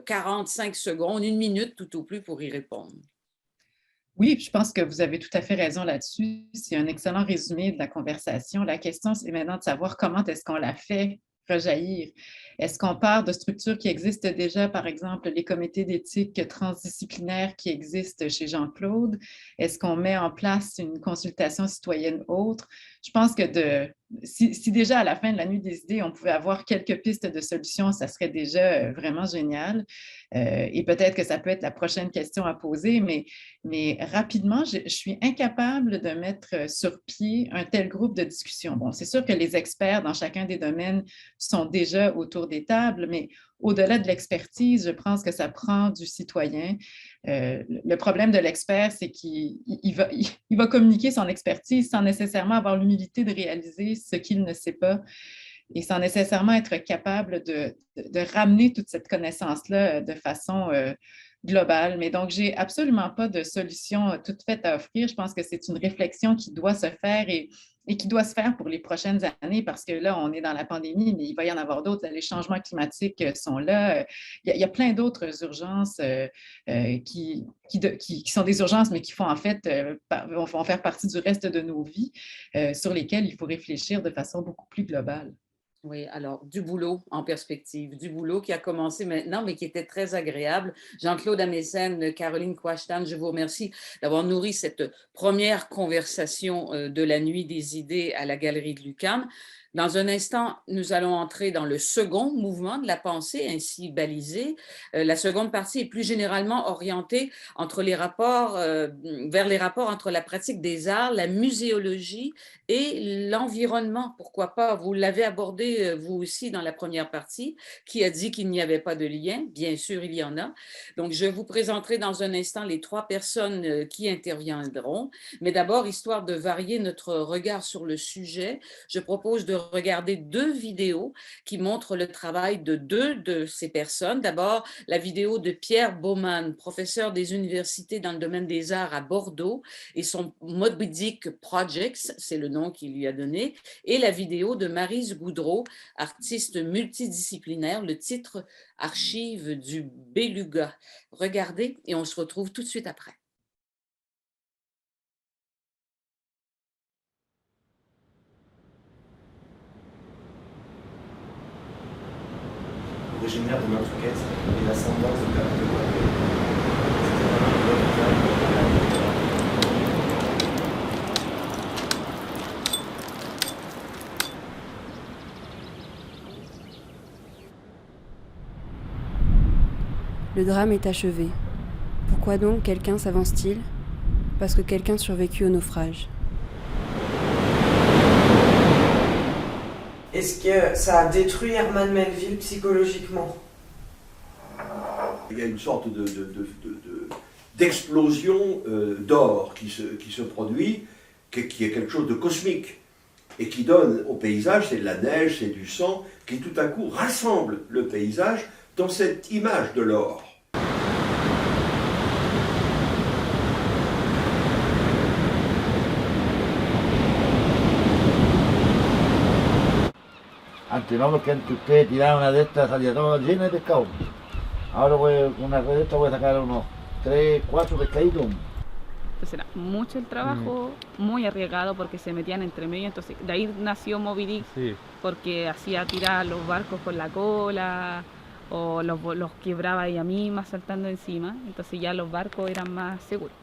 45 secondes, 1 minute tout au plus pour y répondre. Oui, je pense que vous avez tout à fait raison là-dessus. C'est un excellent résumé de la conversation. La question, c'est maintenant de savoir comment est-ce qu'on la fait rejaillir. Est-ce qu'on part de structures qui existent déjà, par exemple les comités d'éthique transdisciplinaires qui existent chez Jean-Claude? Est-ce qu'on met en place une consultation citoyenne autre? Je pense que si déjà à la fin de la nuit des idées, on pouvait avoir quelques pistes de solutions, ça serait déjà vraiment génial. Et peut-être que ça peut être la prochaine question à poser, mais rapidement, je suis incapable de mettre sur pied un tel groupe de discussion. Bon, c'est sûr que les experts dans chacun des domaines sont déjà autour des tables, mais au-delà de l'expertise, je pense que ça prend du citoyen. Le problème de l'expert, c'est qu'il va communiquer son expertise sans nécessairement avoir l'humilité de réaliser ce qu'il ne sait pas et sans nécessairement être capable de ramener toute cette connaissance-là de façon globale. Mais donc, je n'ai absolument pas de solution toute faite à offrir. Je pense que c'est une réflexion qui doit se faire et qui doit se faire pour les prochaines années parce que là, on est dans la pandémie, mais il va y en avoir d'autres. Les changements climatiques sont là. Il y a plein d'autres urgences qui sont des urgences, mais qui font en fait, vont faire partie du reste de nos vies sur lesquelles il faut réfléchir de façon beaucoup plus globale. Oui, alors du boulot en perspective, du boulot qui a commencé maintenant, mais qui était très agréable. Jean-Claude Ameisen, Caroline Quashtan, je vous remercie d'avoir nourri cette première conversation de la Nuit des idées à la Galerie de l'UQAM. Dans un instant, nous allons entrer dans le second mouvement de la pensée, ainsi balisé. La seconde partie est plus généralement orientée vers les rapports entre la pratique des arts, la muséologie et l'environnement. Pourquoi pas? Vous l'avez abordé, vous aussi, dans la première partie. Qui a dit qu'il n'y avait pas de lien? Bien sûr, il y en a. Donc, je vous présenterai dans un instant les 3 personnes qui interviendront. Mais d'abord, histoire de varier notre regard sur le sujet, je propose de regarder 2 vidéos qui montrent le travail de 2 de ces personnes. D'abord, la vidéo de Pierre Baumann, professeur des universités dans le domaine des arts à Bordeaux, et son Moby Dick Projects, c'est le nom qu'il lui a donné, et la vidéo de Maryse Goudreau, artiste multidisciplinaire, le titre Archives du Beluga. Regardez et on se retrouve tout de suite après. Originaire de Nantucket et l'ascendance de Cap de Guadeloupe. Le drame est achevé. Pourquoi donc quelqu'un s'avance-t-il? Parce que quelqu'un survécut au naufrage. Est-ce que ça a détruit Herman Melville psychologiquement? Il y a une sorte d'explosion d'or qui se produit, qui est quelque chose de cosmique, et qui donne au paysage, c'est de la neige, c'est du sang, qui tout à coup rassemble le paysage dans cette image de l'or. Antes no, porque antes usted tiraba una de estas, salía toda llena de pescado. Ahora pues, con una red de estas voy a sacar unos 3, 4 pescaditos. Entonces era mucho el trabajo, muy arriesgado porque se metían entre medio, entonces de ahí nació Moby Dick, sí, porque hacía tirar los barcos con la cola o los quebraba ella misma saltando encima, entonces ya los barcos eran más seguros.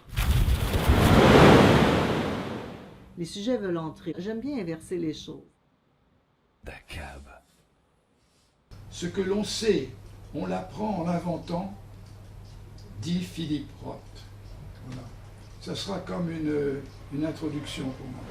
Les sujets veulent entrer. J'aime bien inverser les choses. Ce que l'on sait, on l'apprend en l'inventant, dit Philippe Roth. Voilà. Ça sera comme une introduction pour moi.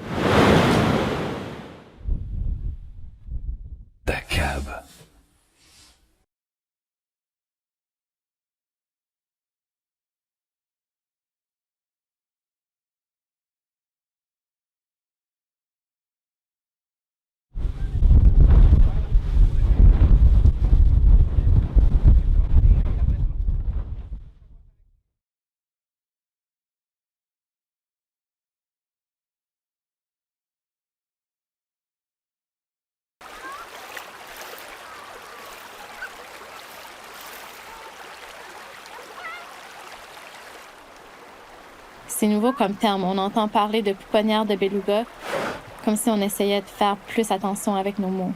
C'est nouveau comme terme. On entend parler de pouponnière de beluga, comme si on essayait de faire plus attention avec nos mots.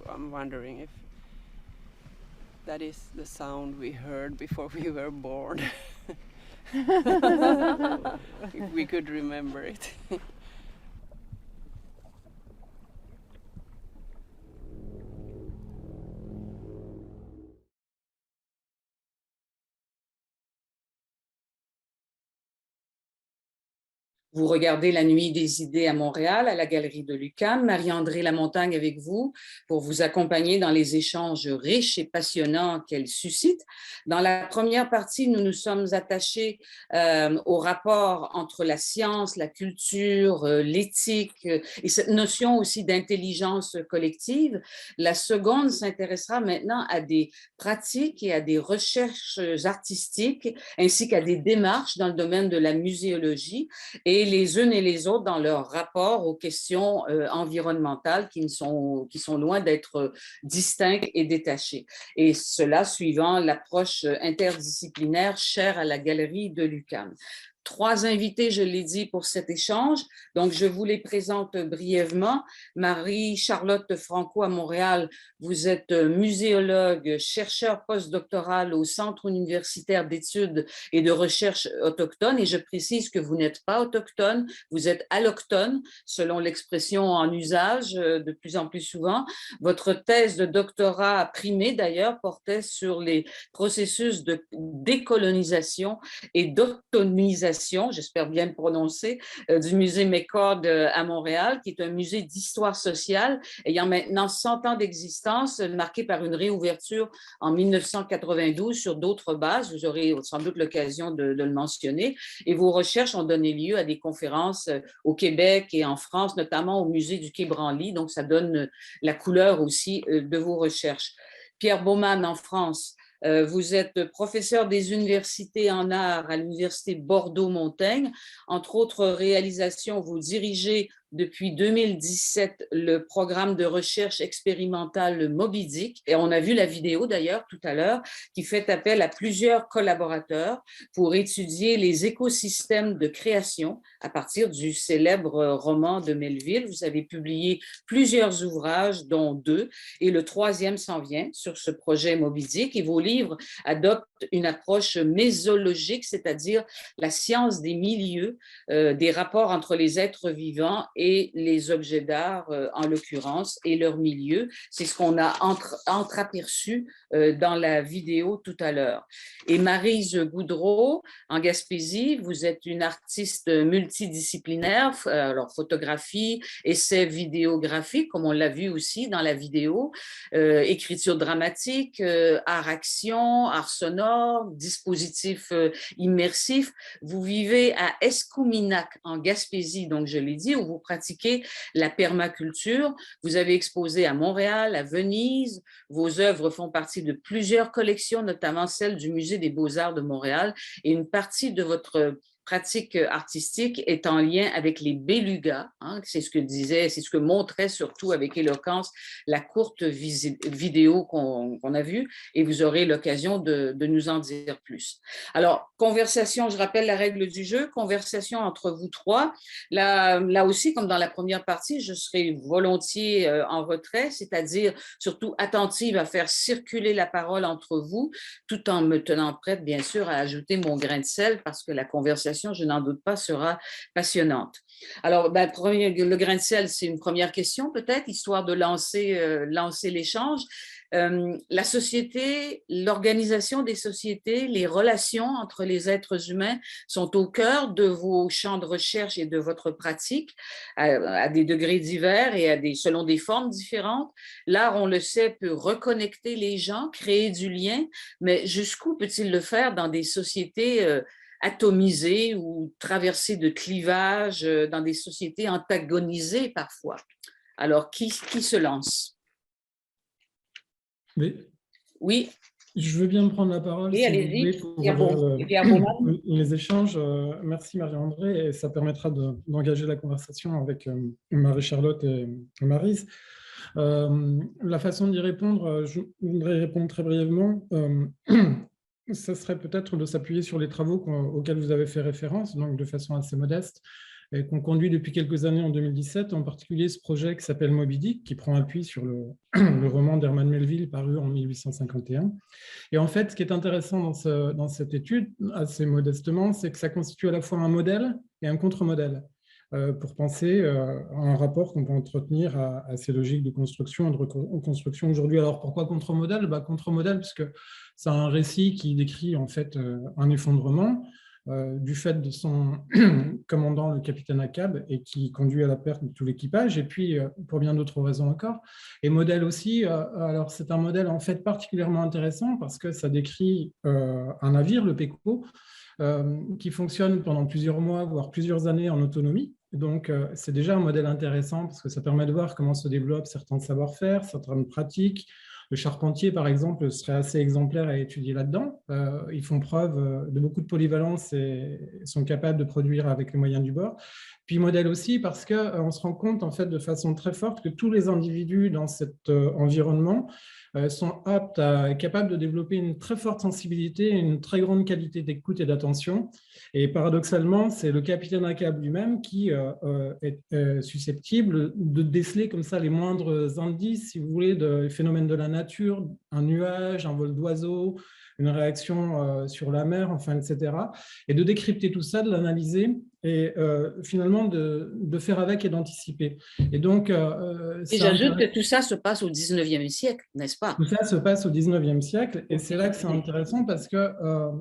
I'm wondering if That is the sound we heard before we were born. If we could remember it. Vous regardez La Nuit des idées à Montréal, à la Galerie de l'UQAM. Marie-Andrée Lamontagne avec vous pour vous accompagner dans les échanges riches et passionnants qu'elle suscite. Dans la première partie, nous nous sommes attachés au rapport entre la science, la culture, l'éthique et cette notion aussi d'intelligence collective. La seconde s'intéressera maintenant à des pratiques et à des recherches artistiques ainsi qu'à des démarches dans le domaine de la muséologie et les unes et les autres dans leur rapport aux questions environnementales qui sont loin d'être distinctes et détachées. Et cela suivant l'approche interdisciplinaire chère à la Galerie de l'UQAM. 3 invités, je l'ai dit, pour cet échange. Donc, je vous les présente brièvement. Marie-Charlotte Franco à Montréal, vous êtes muséologue, chercheur postdoctoral au Centre universitaire d'études et de recherche autochtone. Et je précise que vous n'êtes pas autochtone, vous êtes allochtone, selon l'expression en usage de plus en plus souvent. Votre thèse de doctorat primée, d'ailleurs, portait sur les processus de décolonisation et d'autonomisation, j'espère bien le prononcer, du musée McCord à Montréal, qui est un musée d'histoire sociale ayant maintenant 100 ans d'existence, marqué par une réouverture en 1992 sur d'autres bases. Vous aurez sans doute l'occasion de le mentionner. Et vos recherches ont donné lieu à des conférences au Québec et en France, notamment au musée du Quai Branly. Donc, ça donne la couleur aussi de vos recherches. Pierre Baumann en France. Vous êtes professeur des universités en arts à l'Université Bordeaux-Montaigne. Entre autres réalisations, vous dirigez depuis 2017 le programme de recherche expérimentale Moby Dick. Et on a vu la vidéo d'ailleurs tout à l'heure qui fait appel à plusieurs collaborateurs pour étudier les écosystèmes de création à partir du célèbre roman de Melville. Vous avez publié plusieurs ouvrages, dont 2, et le 3e s'en vient sur ce projet Moby Dick. Et vos livres adoptent une approche mésologique, c'est-à-dire la science des milieux, des rapports entre les êtres vivants et les objets d'art, en l'occurrence, et leur milieu. C'est ce qu'on a entreaperçu dans la vidéo tout à l'heure. Et Maryse Goudreau, en Gaspésie, vous êtes une artiste multidisciplinaire, alors photographie, essai vidéographique, comme on l'a vu aussi dans la vidéo, écriture dramatique, art-action, art sonore, dispositif immersif. Vous vivez à Escouminac, en Gaspésie, donc je l'ai dit, où vous pratiquez la permaculture. Vous avez exposé à Montréal, à Venise. Vos œuvres font partie de plusieurs collections, notamment celle du Musée des Beaux-Arts de Montréal. Et une partie de votre pratique artistique est en lien avec les belugas, hein, c'est ce que montrait surtout avec éloquence la courte vidéo qu'on a vue, et vous aurez l'occasion de nous en dire plus. Alors, conversation, je rappelle la règle du jeu, conversation entre vous 3. Là aussi, comme dans la première partie, je serai volontiers en retrait, c'est-à-dire surtout attentive à faire circuler la parole entre vous, tout en me tenant prête, bien sûr, à ajouter mon grain de sel, parce que la conversation, je n'en doute pas, sera passionnante. Alors, le grain de sel, c'est une première question peut-être, histoire de lancer l'échange. La société, l'organisation des sociétés, les relations entre les êtres humains sont au cœur de vos champs de recherche et de votre pratique à des degrés divers et selon des formes différentes. L'art, on le sait, peut reconnecter les gens, créer du lien, mais jusqu'où peut-il le faire dans des sociétés atomisées ou traversées de clivages, dans des sociétés antagonisées parfois? Alors, qui se lance? Oui. Je veux bien prendre la parole, oui, allez-y, pour ouvrir les échanges. Merci Marie-Andrée, et ça permettra d'engager la conversation avec Marie-Charlotte et Maryse. La façon d'y répondre, je voudrais répondre très brièvement. Ça serait peut-être de s'appuyer sur les travaux auxquels vous avez fait référence, donc de façon assez modeste, et qu'on conduit depuis quelques années en 2017, en particulier ce projet qui s'appelle Moby Dick, qui prend appui sur le roman d'Herman Melville paru en 1851. Et en fait, ce qui est intéressant dans cette étude, assez modestement, c'est que ça constitue à la fois un modèle et un contre-modèle pour penser un rapport qu'on peut entretenir à ces logiques de construction et de reconstruction aujourd'hui. Alors pourquoi contre-modèle? Contre-modèle parce que c'est un récit qui décrit en fait un effondrement du fait de son commandant, le capitaine Achab, et qui conduit à la perte de tout l'équipage, et puis pour bien d'autres raisons encore. Et modèle aussi, alors c'est un modèle en fait particulièrement intéressant parce que ça décrit un navire, le Pequot, qui fonctionne pendant plusieurs mois, voire plusieurs années en autonomie. Donc, c'est déjà un modèle intéressant parce que ça permet de voir comment se développent certains savoir-faire, certaines pratiques. Le charpentier, par exemple, serait assez exemplaire à étudier là-dedans. Ils font preuve de beaucoup de polyvalence et sont capables de produire avec les moyens du bord. Puis modèle aussi parce qu'on se rend compte en fait, de façon très forte que tous les individus dans cet environnement sont capables de développer une très forte sensibilité et une très grande qualité d'écoute et d'attention. Et paradoxalement, c'est le capitaine Achab lui-même qui est susceptible de déceler comme ça les moindres indices, si vous voulez, de phénomènes de la nature, un nuage, un vol d'oiseau, une réaction sur la mer, enfin, etc. Et de décrypter tout ça, de l'analyser et finalement de faire avec et d'anticiper. Et donc, et j'ajoute que tout ça se passe au 19e siècle, n'est-ce pas? Tout ça se passe au 19e siècle et c'est là que c'est intéressant parce que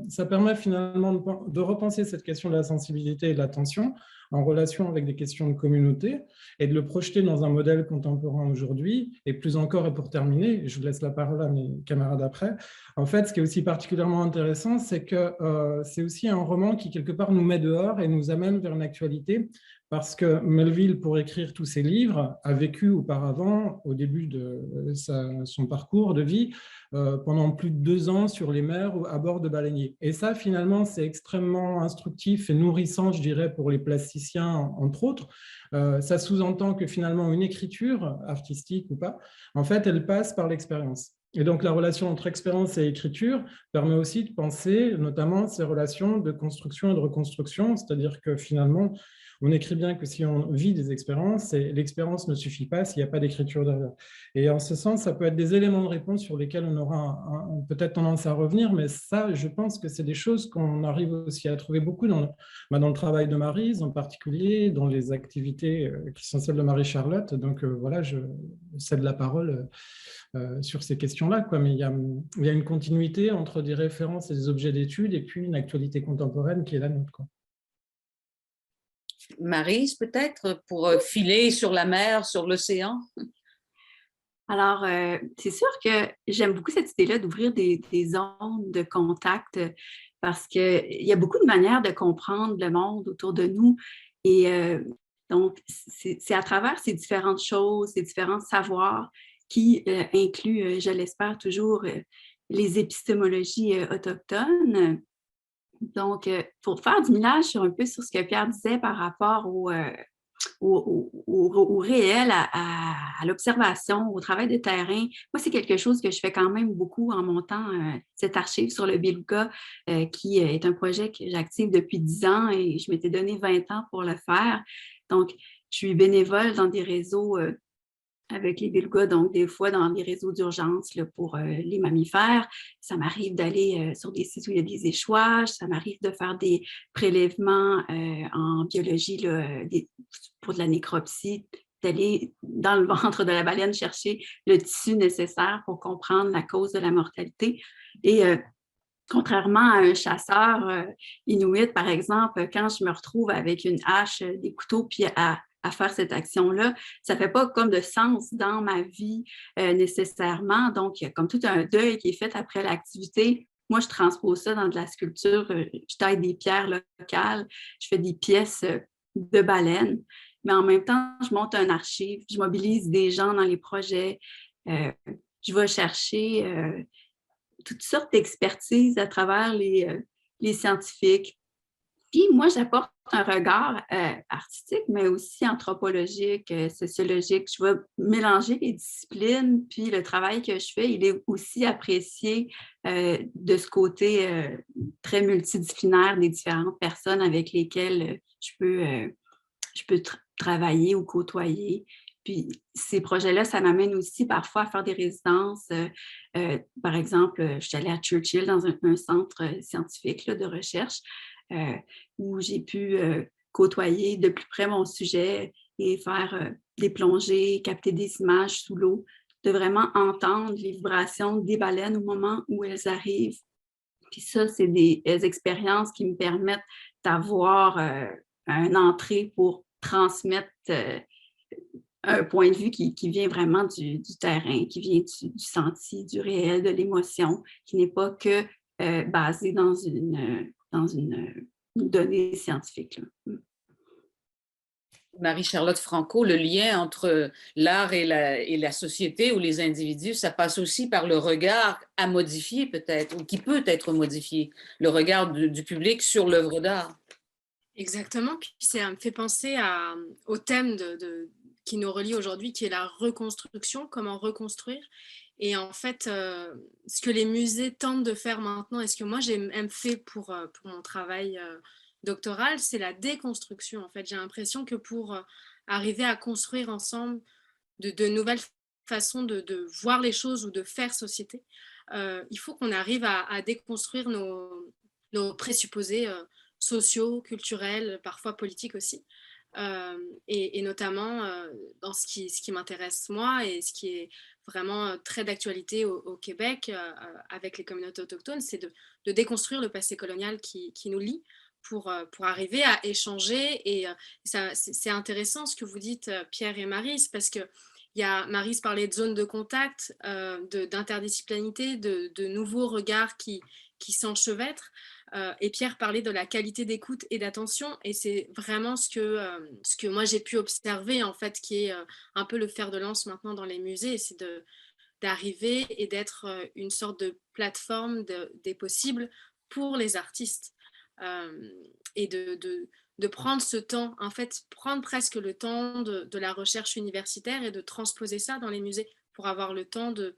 ça permet finalement de repenser cette question de la sensibilité et de l'attention en relation avec des questions de communauté et de le projeter dans un modèle contemporain aujourd'hui. Et plus encore, et pour terminer, je laisse la parole à mes camarades après, en fait, ce qui est aussi particulièrement intéressant, c'est que c'est aussi un roman qui, quelque part, nous met dehors et nous amène vers une actualité parce que Melville, pour écrire tous ses livres, a vécu auparavant, au début de son parcours de vie, pendant plus de 2 ans sur les mers à bord de baleiniers. Et ça, finalement, c'est extrêmement instructif et nourrissant, je dirais, pour les plasticiens, entre autres. Ça sous-entend que finalement, une écriture, artistique ou pas, en fait, elle passe par l'expérience. Et donc, la relation entre expérience et écriture permet aussi de penser notamment ces relations de construction et de reconstruction, c'est-à-dire que finalement, on écrit bien que si on vit des expériences, l'expérience ne suffit pas s'il n'y a pas d'écriture derrière. Et en ce sens, ça peut être des éléments de réponse sur lesquels on aura peut-être tendance à revenir, mais ça, je pense que c'est des choses qu'on arrive aussi à trouver beaucoup dans le travail de Maryse, en particulier, dans les activités qui sont celles de Marie-Charlotte. Donc voilà, je cède la parole sur ces questions-là, mais il y a une continuité entre des références et des objets d'études et puis une actualité contemporaine qui est la nôtre, quoi. Maryse, peut-être, pour filer sur la mer, sur l'océan? Alors, c'est sûr que j'aime beaucoup cette idée-là d'ouvrir des zones de contact parce qu'il y a beaucoup de manières de comprendre le monde autour de nous. Et donc, c'est à travers ces différentes choses, ces différents savoirs qui incluent, je l'espère toujours, les épistémologies autochtones. Donc, pour faire du millage sur un peu sur ce que Pierre disait par rapport au réel, à l'observation, au travail de terrain, moi, c'est quelque chose que je fais quand même beaucoup en montant cette archive sur le Beluga, qui est un projet que j'active depuis 10 ans et je m'étais donné 20 ans pour le faire. Donc, je suis bénévole dans des réseaux avec les belugas, donc des fois dans des réseaux d'urgence pour les mammifères. Ça m'arrive d'aller sur des sites où il y a des échouages, ça m'arrive de faire des prélèvements en biologie pour de la nécropsie, d'aller dans le ventre de la baleine chercher le tissu nécessaire pour comprendre la cause de la mortalité. Et contrairement à un chasseur inuit, par exemple, quand je me retrouve avec une hache, des couteaux, puis à faire cette action-là, ça ne fait pas comme de sens dans ma vie nécessairement. Donc, il y a comme tout un deuil qui est fait après l'activité. Moi, je transpose ça dans de la sculpture. Je taille des pierres locales, je fais des pièces de baleines, mais en même temps, je monte un archive, je mobilise des gens dans les projets, je vais chercher toutes sortes d'expertises à travers les scientifiques. Puis moi, j'apporte un regard artistique, mais aussi anthropologique, sociologique. Je vais mélanger les disciplines, puis le travail que je fais, il est aussi apprécié de ce côté très multidisciplinaire des différentes personnes avec lesquelles je peux je peux travailler ou côtoyer. Puis ces projets-là, ça m'amène aussi parfois à faire des résidences. Par exemple, je suis allée à Churchill dans un centre scientifique là, de recherche où j'ai pu côtoyer de plus près mon sujet et faire des plongées, capter des images sous l'eau, de vraiment entendre les vibrations des baleines au moment où elles arrivent. Puis ça, c'est des expériences qui me permettent d'avoir une entrée pour transmettre un point de vue qui vient vraiment du terrain, qui vient du senti, du réel, de l'émotion, qui n'est pas que basé dans une donnée scientifique, là. Marie-Charlotte Franco, le lien entre l'art et la société ou les individus, ça passe aussi par le regard à modifier peut-être, ou qui peut être modifié, le regard du public sur l'œuvre d'art. Exactement, puis ça me fait penser au thème qui nous relie aujourd'hui, qui est la reconstruction, comment reconstruire. Et en fait, ce que les musées tentent de faire maintenant, et ce que moi j'ai même fait pour mon travail doctoral, c'est la déconstruction. En fait, j'ai l'impression que pour arriver à construire ensemble de nouvelles façons de voir les choses ou de faire société, il faut qu'on arrive à déconstruire nos présupposés sociaux, culturels, parfois politiques aussi. Et notamment dans ce qui m'intéresse moi et ce qui est vraiment très d'actualité au Québec avec les communautés autochtones, c'est de déconstruire le passé colonial qui nous lie pour arriver à échanger. Et c'est intéressant ce que vous dites, Pierre et Maryse, parce que Maryse parlait de zones de contact, d'interdisciplinarité, de nouveaux regards qui s'enchevêtrent. Et Pierre parlait de la qualité d'écoute et d'attention, et c'est vraiment ce que moi j'ai pu observer, en fait, qui est un peu le fer de lance maintenant dans les musées, c'est d'arriver et d'être une sorte de plateforme des possibles pour les artistes, et de prendre ce temps, en fait, prendre presque le temps de la recherche universitaire et de transposer ça dans les musées pour avoir le temps de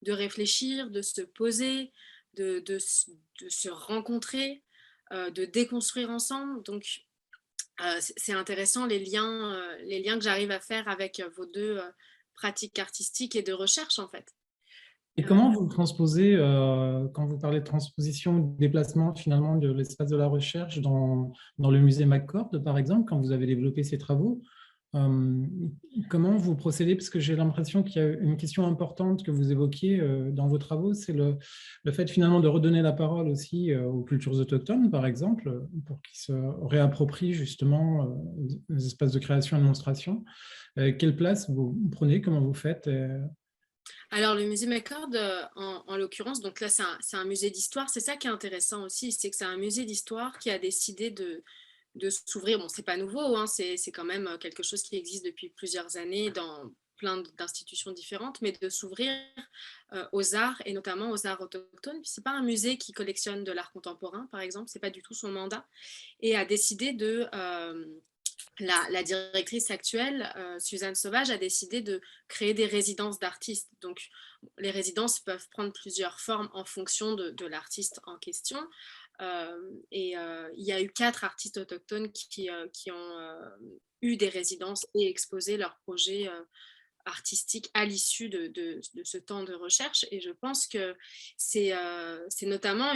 réfléchir, de se poser, de se rencontrer, de déconstruire ensemble. Donc, c'est intéressant les liens que j'arrive à faire avec vos deux pratiques artistiques et de recherche, en fait. Et comment vous transposez, quand vous parlez de transposition, de déplacement finalement de l'espace de la recherche dans le musée McCord, par exemple, quand vous avez développé ces travaux, comment vous procédez? Parce que j'ai l'impression qu'il y a une question importante que vous évoquiez dans vos travaux, c'est le fait finalement de redonner la parole aussi aux cultures autochtones, par exemple, pour qu'ils se réapproprient justement les espaces de création et de démonstration. Quelle place vous prenez? Comment vous faites? Alors, le musée McCord, en l'occurrence, donc là, c'est un musée d'histoire. C'est ça qui est intéressant aussi, c'est que c'est un musée d'histoire qui a décidé de s'ouvrir. Bon, c'est pas nouveau, hein, c'est quand même quelque chose qui existe depuis plusieurs années dans plein d'institutions différentes, mais de s'ouvrir aux arts et notamment aux arts autochtones. C'est pas un musée qui collectionne de l'art contemporain, par exemple, c'est pas du tout son mandat, et a décidé de la directrice actuelle, Suzanne Sauvage, a décidé de créer des résidences d'artistes. Donc, les résidences peuvent prendre plusieurs formes en fonction de l'artiste en question. Il y a eu 4 artistes autochtones qui ont eu des résidences et exposé leurs projets artistiques à l'issue de ce temps de recherche. Et je pense que c'est notamment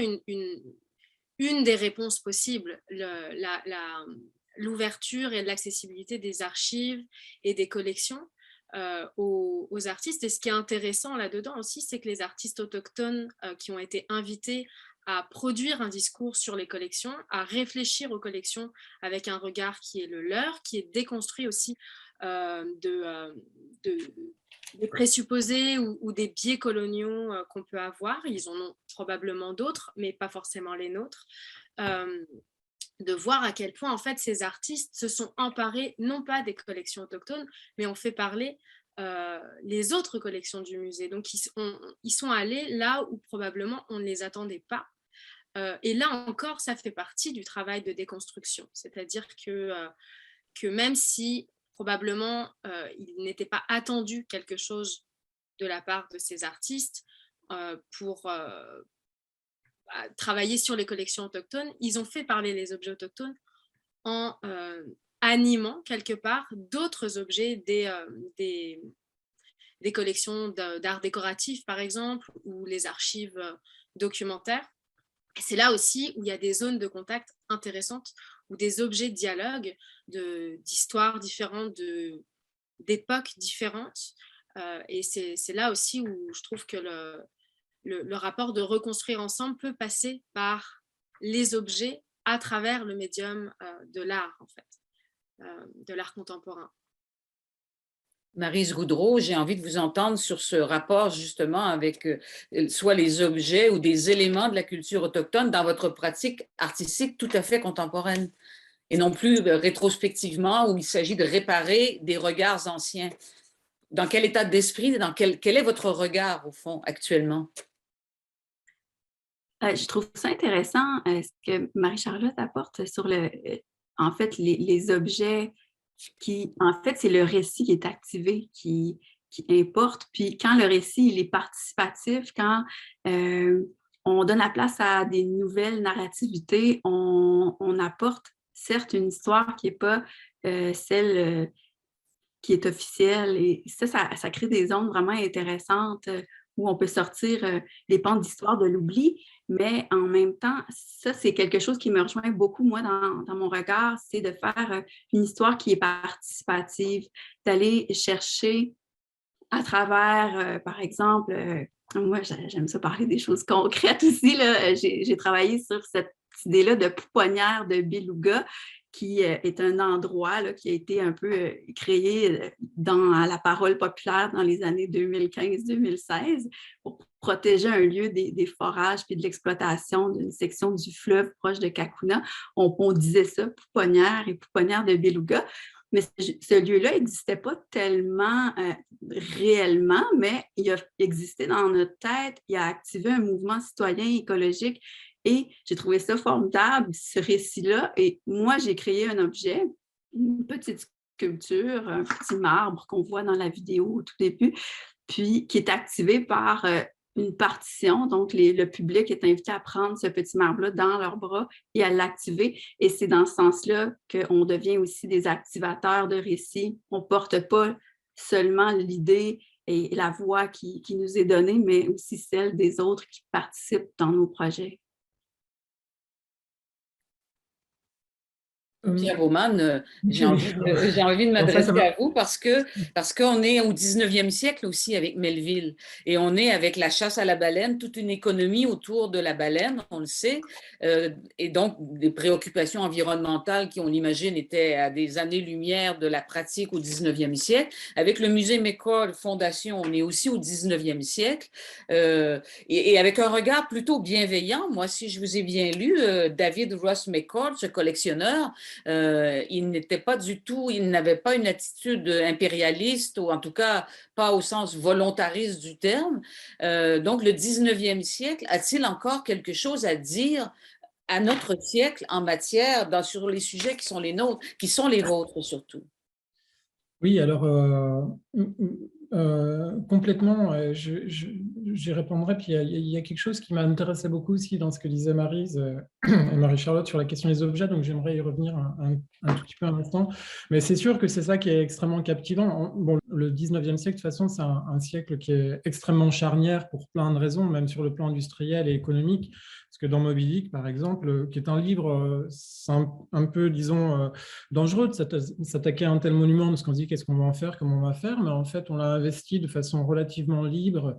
une des réponses possibles, l'ouverture et l'accessibilité des archives et des collections aux artistes. Et ce qui est intéressant là-dedans aussi, c'est que les artistes autochtones qui ont été invités à produire un discours sur les collections, à réfléchir aux collections avec un regard qui est le leur, qui est déconstruit aussi des présupposés ou des biais coloniaux qu'on peut avoir. Ils en ont probablement d'autres, mais pas forcément les nôtres. De voir à quel point, en fait, ces artistes se sont emparés, non pas des collections autochtones, mais ont fait parler les autres collections du musée. Donc, ils sont allés là où probablement on ne les attendait pas. Et là encore, ça fait partie du travail de déconstruction. C'est-à-dire que même si probablement il n'était pas attendu quelque chose de la part de ces artistes pour travailler sur les collections autochtones, ils ont fait parler les objets autochtones en animant quelque part d'autres objets, des collections d'art décoratif, par exemple, ou les archives documentaires. Et c'est là aussi où il y a des zones de contact intéressantes, ou des objets de dialogue d'histoires différentes, d'époques différentes. Et c'est là aussi où je trouve que le rapport de reconstruire ensemble peut passer par les objets à travers le médium de l'art, en fait, de l'art contemporain. Maryse Goudreau, j'ai envie de vous entendre sur ce rapport justement avec soit les objets ou des éléments de la culture autochtone dans votre pratique artistique tout à fait contemporaine et non plus rétrospectivement où il s'agit de réparer des regards anciens. Dans quel état d'esprit, quel est votre regard au fond actuellement? Je trouve ça intéressant ce que Marie-Charlotte apporte sur en fait, les objets qui, en fait, c'est le récit qui est activé, qui importe. Puis quand le récit il est participatif, quand on donne la place à des nouvelles narrativités, on apporte certes une histoire qui n'est pas celle qui est officielle. Et ça crée des zones vraiment intéressantes où on peut sortir les pans d'histoire de l'oubli. Mais en même temps, ça, c'est quelque chose qui me rejoint beaucoup, moi, dans mon regard, c'est de faire une histoire qui est participative, d'aller chercher à travers, par exemple, moi, j'aime ça parler des choses concrètes aussi, là. J'ai travaillé sur cette idée-là de pouponnière de beluga, qui est un endroit là, qui a été un peu créé dans la parole populaire dans les années 2015-2016 pour protéger un lieu des forages puis de l'exploitation d'une section du fleuve proche de Kakuna. On disait ça, pouponnière et pouponnière de beluga. Mais ce lieu-là n'existait pas tellement réellement, mais il a existé dans notre tête, il a activé un mouvement citoyen écologique. Et j'ai trouvé ça formidable, ce récit-là. Et moi, j'ai créé un objet, une petite sculpture, un petit marbre qu'on voit dans la vidéo au tout début, puis qui est activé par une partition. Donc, le public est invité à prendre ce petit marbre-là dans leurs bras et à l'activer. Et c'est dans ce sens-là qu'on devient aussi des activateurs de récits. On ne porte pas seulement l'idée et la voix qui nous est donnée, mais aussi celle des autres qui participent dans nos projets. Pierre Baumann, j'ai envie de m'adresser à vous parce qu'on est au 19e siècle aussi avec Melville et on est avec la chasse à la baleine, toute une économie autour de la baleine, on le sait, et donc des préoccupations environnementales qui, on imagine, étaient à des années-lumière de la pratique au 19e siècle. Avec le musée McCall Fondation, on est aussi au 19e siècle et avec un regard plutôt bienveillant. Moi, si je vous ai bien lu, David Ross McCall, ce collectionneur, il n'était pas du tout, il n'avait pas une attitude impérialiste ou en tout cas pas au sens volontariste du terme. Donc le 19e siècle a-t-il encore quelque chose à dire à notre siècle en matière, sur les sujets qui sont les nôtres, qui sont les vôtres surtout? Oui, alors complètement, j'y répondrai. Puis il y a quelque chose qui m'intéressait beaucoup aussi dans ce que disait Maryse et Marie-Charlotte sur la question des objets, donc j'aimerais y revenir un tout petit peu un instant. Mais c'est sûr que c'est ça qui est extrêmement captivant. Bon, le 19e siècle, de toute façon, c'est un siècle qui est extrêmement charnière pour plein de raisons, même sur le plan industriel et économique. Parce que dans Moby Dick, par exemple, qui est un livre un peu, disons, dangereux de s'attaquer à un tel monument, parce qu'on se dit qu'est-ce qu'on va en faire, comment on va faire, mais en fait, on l'a investi de façon relativement libre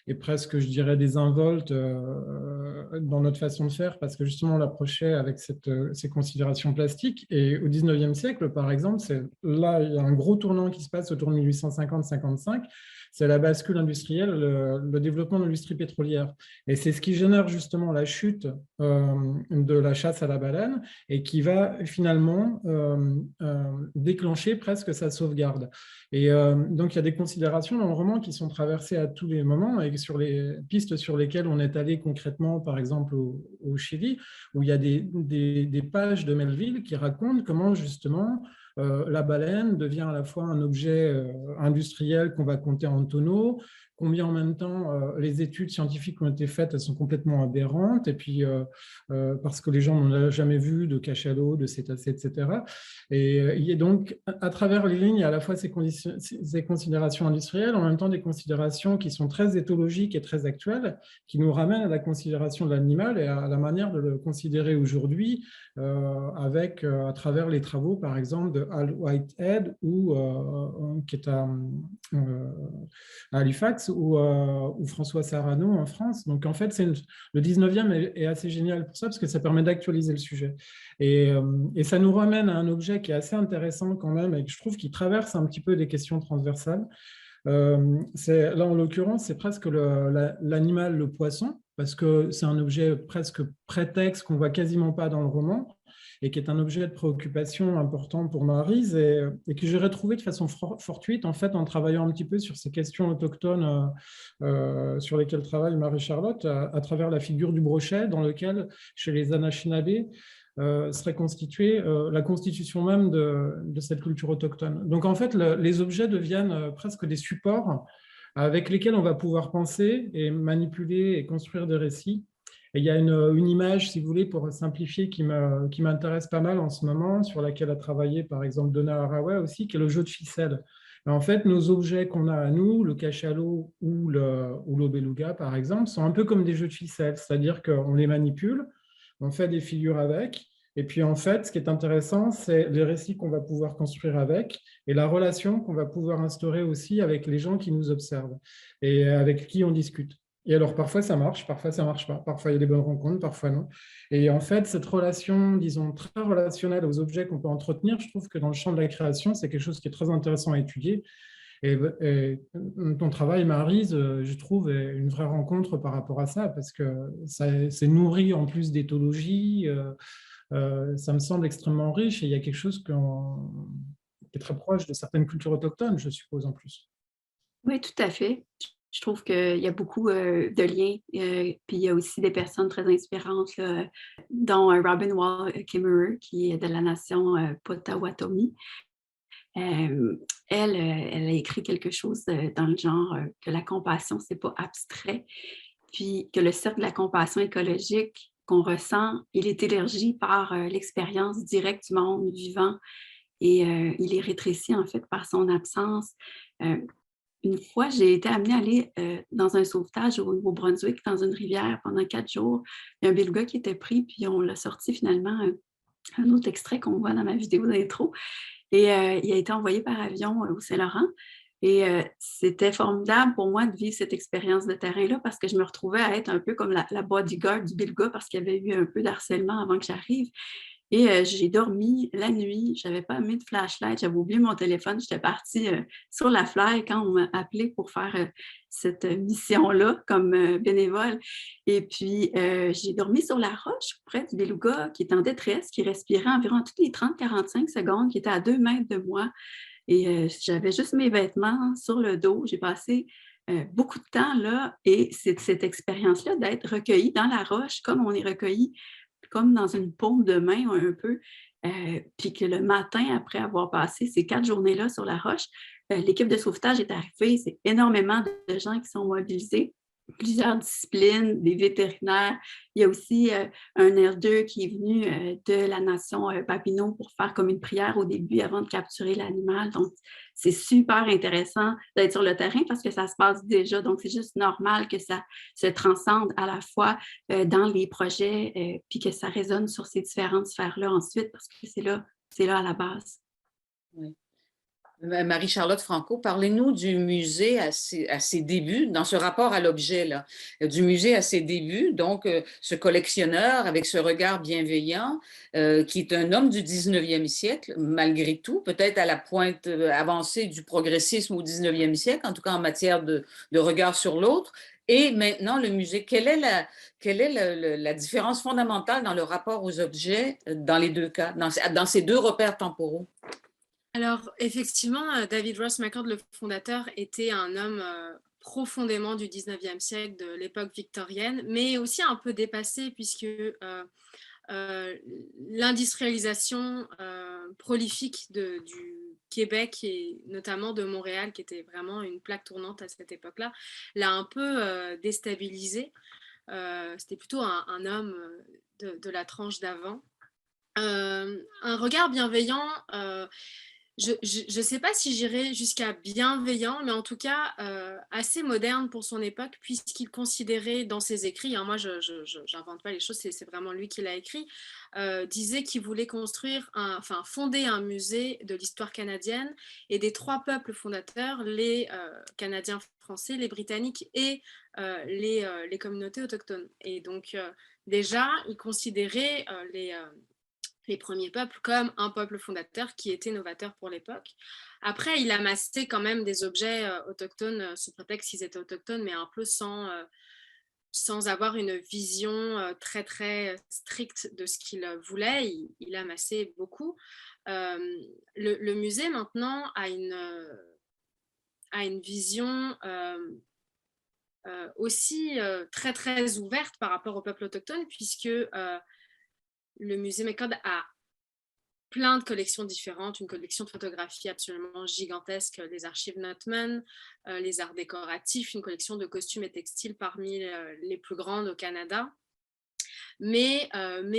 et presque, je dirais, désinvolte dans notre façon de faire, parce que justement, on l'approchait avec ces considérations plastiques. Et au 19e siècle, par exemple, là, il y a un gros tournant qui se passe autour de 1850-55, c'est la bascule industrielle, le développement de l'industrie pétrolière. Et c'est ce qui génère justement la chute de la chasse à la baleine et qui va finalement déclencher presque sa sauvegarde. Et donc, il y a des considérations dans le roman qui sont traversées à tous les moments et sur les pistes sur lesquelles on est allé concrètement, par exemple au Chili, où il y a des pages de Melville qui racontent comment justement la baleine devient à la fois un objet industriel qu'on va compter en tonneaux, combien en même temps les études scientifiques qui ont été faites, elles sont complètement aberrantes, et puis parce que les gens n'ont jamais vu de cachalot, de cétacés, etc. Et donc, à travers les lignes, il y a à la fois ces considérations industrielles, en même temps des considérations qui sont très éthologiques et très actuelles, qui nous ramènent à la considération de l'animal et à la manière de le considérer aujourd'hui, à travers les travaux, par exemple, de Al Whitehead, qui est à Halifax, ou François Sarano en France. Donc, en fait, le 19e est assez génial pour ça, parce que ça permet d'actualiser le sujet. Et ça nous ramène à un objet qui est assez intéressant quand même, et que je trouve qui traverse un petit peu des questions transversales. Là, en l'occurrence, c'est presque l'animal, le poisson, parce que c'est un objet presque prétexte qu'on ne voit quasiment pas dans le roman, et qui est un objet de préoccupation important pour Maryse, et que j'ai retrouvé de façon fortuite, en fait, en travaillant un petit peu sur ces questions autochtones sur lesquelles travaille Marie-Charlotte, à travers la figure du brochet, dans lequel, chez les Anishinaabe, serait constituée la constitution même de cette culture autochtone. Donc, en fait, les objets deviennent presque des supports avec lesquels on va pouvoir penser et manipuler et construire des récits. Et il y a une image, si vous voulez, pour simplifier, qui m'intéresse pas mal en ce moment, sur laquelle a travaillé, par exemple, Donna Haraway aussi, qui est le jeu de ficelle. Et en fait, nos objets qu'on a à nous, le cachalot ou l'obeluga, par exemple, sont un peu comme des jeux de ficelle, c'est-à-dire qu'on les manipule, on fait des figures avec, et puis en fait, ce qui est intéressant, c'est les récits qu'on va pouvoir construire avec, et la relation qu'on va pouvoir instaurer aussi avec les gens qui nous observent, et avec qui on discute. Et alors, parfois, ça marche pas. Parfois, il y a des bonnes rencontres, parfois non. Et en fait, cette relation, disons, très relationnelle aux objets qu'on peut entretenir, je trouve que dans le champ de la création, c'est quelque chose qui est très intéressant à étudier. Et ton travail, Maryse, je trouve, est une vraie rencontre par rapport à ça, parce que c'est nourri en plus d'éthologie. Ça me semble extrêmement riche, et il y a quelque chose qui est très proche de certaines cultures autochtones, je suppose, en plus. Oui, tout à fait. Je trouve qu'il y a beaucoup de liens. Puis il y a aussi des personnes très inspirantes, là, dont Robin Wall Kimmerer, qui est de la nation Potawatomi. Elle a écrit quelque chose dans le genre que la compassion, c'est pas abstrait, puis que le cercle de la compassion écologique qu'on ressent, il est élargi par l'expérience directe du monde vivant, et il est rétréci en fait par son absence. Une fois, j'ai été amenée à aller dans un sauvetage au Nouveau-Brunswick, dans une rivière, pendant 4 jours. Il y a un beluga qui était pris, puis on l'a sorti finalement, un autre extrait qu'on voit dans ma vidéo d'intro. Et il a été envoyé par avion au Saint-Laurent. Et c'était formidable pour moi de vivre cette expérience de terrain-là, parce que je me retrouvais à être un peu comme la bodyguard du beluga, parce qu'il y avait eu un peu d'harcèlement avant que j'arrive. Et j'ai dormi la nuit, je n'avais pas mis de flashlight, j'avais oublié mon téléphone, j'étais partie sur la fly quand on m'a appelée pour faire cette mission-là comme bénévole. Et puis, j'ai dormi sur la roche près du beluga qui est en détresse, qui respirait environ toutes les 30-45 secondes, qui était à 2 mètres de moi. Et j'avais juste mes vêtements sur le dos. J'ai passé beaucoup de temps là, et c'est cette expérience-là d'être recueillie dans la roche comme on est recueilli, comme dans une paume de main un peu, puis que le matin, après avoir passé ces 4 journées-là sur la roche, l'équipe de sauvetage est arrivée. C'est énormément de gens qui sont mobilisés, plusieurs disciplines, des vétérinaires. Il y a aussi un R2 qui est venu de la nation Papineau pour faire comme une prière au début avant de capturer l'animal. Donc, c'est super intéressant d'être sur le terrain parce que ça se passe déjà. Donc, c'est juste normal que ça se transcende à la fois dans les projets puis que ça résonne sur ces différentes sphères-là ensuite, parce que c'est là à la base. Oui. Marie-Charlotte Franco, parlez-nous du musée à ses débuts, dans ce rapport à l'objet, là, du musée à ses débuts, donc ce collectionneur avec ce regard bienveillant, qui est un homme du 19e siècle, malgré tout, peut-être à la pointe avancée du progressisme au 19e siècle, en tout cas en matière de regard sur l'autre, et maintenant le musée. Quelle est la différence fondamentale dans le rapport aux objets dans les deux cas, dans ces deux repères temporaux? Alors, effectivement, David Ross McCord, le fondateur, était un homme profondément du 19e siècle, de l'époque victorienne, mais aussi un peu dépassé, puisque l'industrialisation prolifique Québec et notamment de Montréal, qui était vraiment une plaque tournante à cette époque-là, l'a un peu déstabilisé. C'était plutôt un homme de la tranche d'avant. Un regard bienveillant, je ne sais pas si j'irais jusqu'à bienveillant, mais en tout cas assez moderne pour son époque, puisqu'il considérait dans ses écrits, hein, moi je n'invente pas les choses, c'est vraiment lui qui l'a écrit, disait qu'il voulait fonder un musée de l'histoire canadienne et des 3 peuples fondateurs, les Canadiens français, les Britanniques et les communautés autochtones. Et donc déjà, il considérait les premiers peuples comme un peuple fondateur qui était novateur pour l'époque. Après, il amassait quand même des objets autochtones sous prétexte qu'ils étaient autochtones, mais un peu sans avoir une vision très, très stricte de ce qu'il voulait. Il amassait beaucoup. Le musée, maintenant, a une vision aussi très, très ouverte par rapport au peuple autochtone, puisque le musée McCord a plein de collections différentes, une collection de photographies absolument gigantesque, les archives Notman, les arts décoratifs, une collection de costumes et textiles parmi les plus grandes au Canada, mais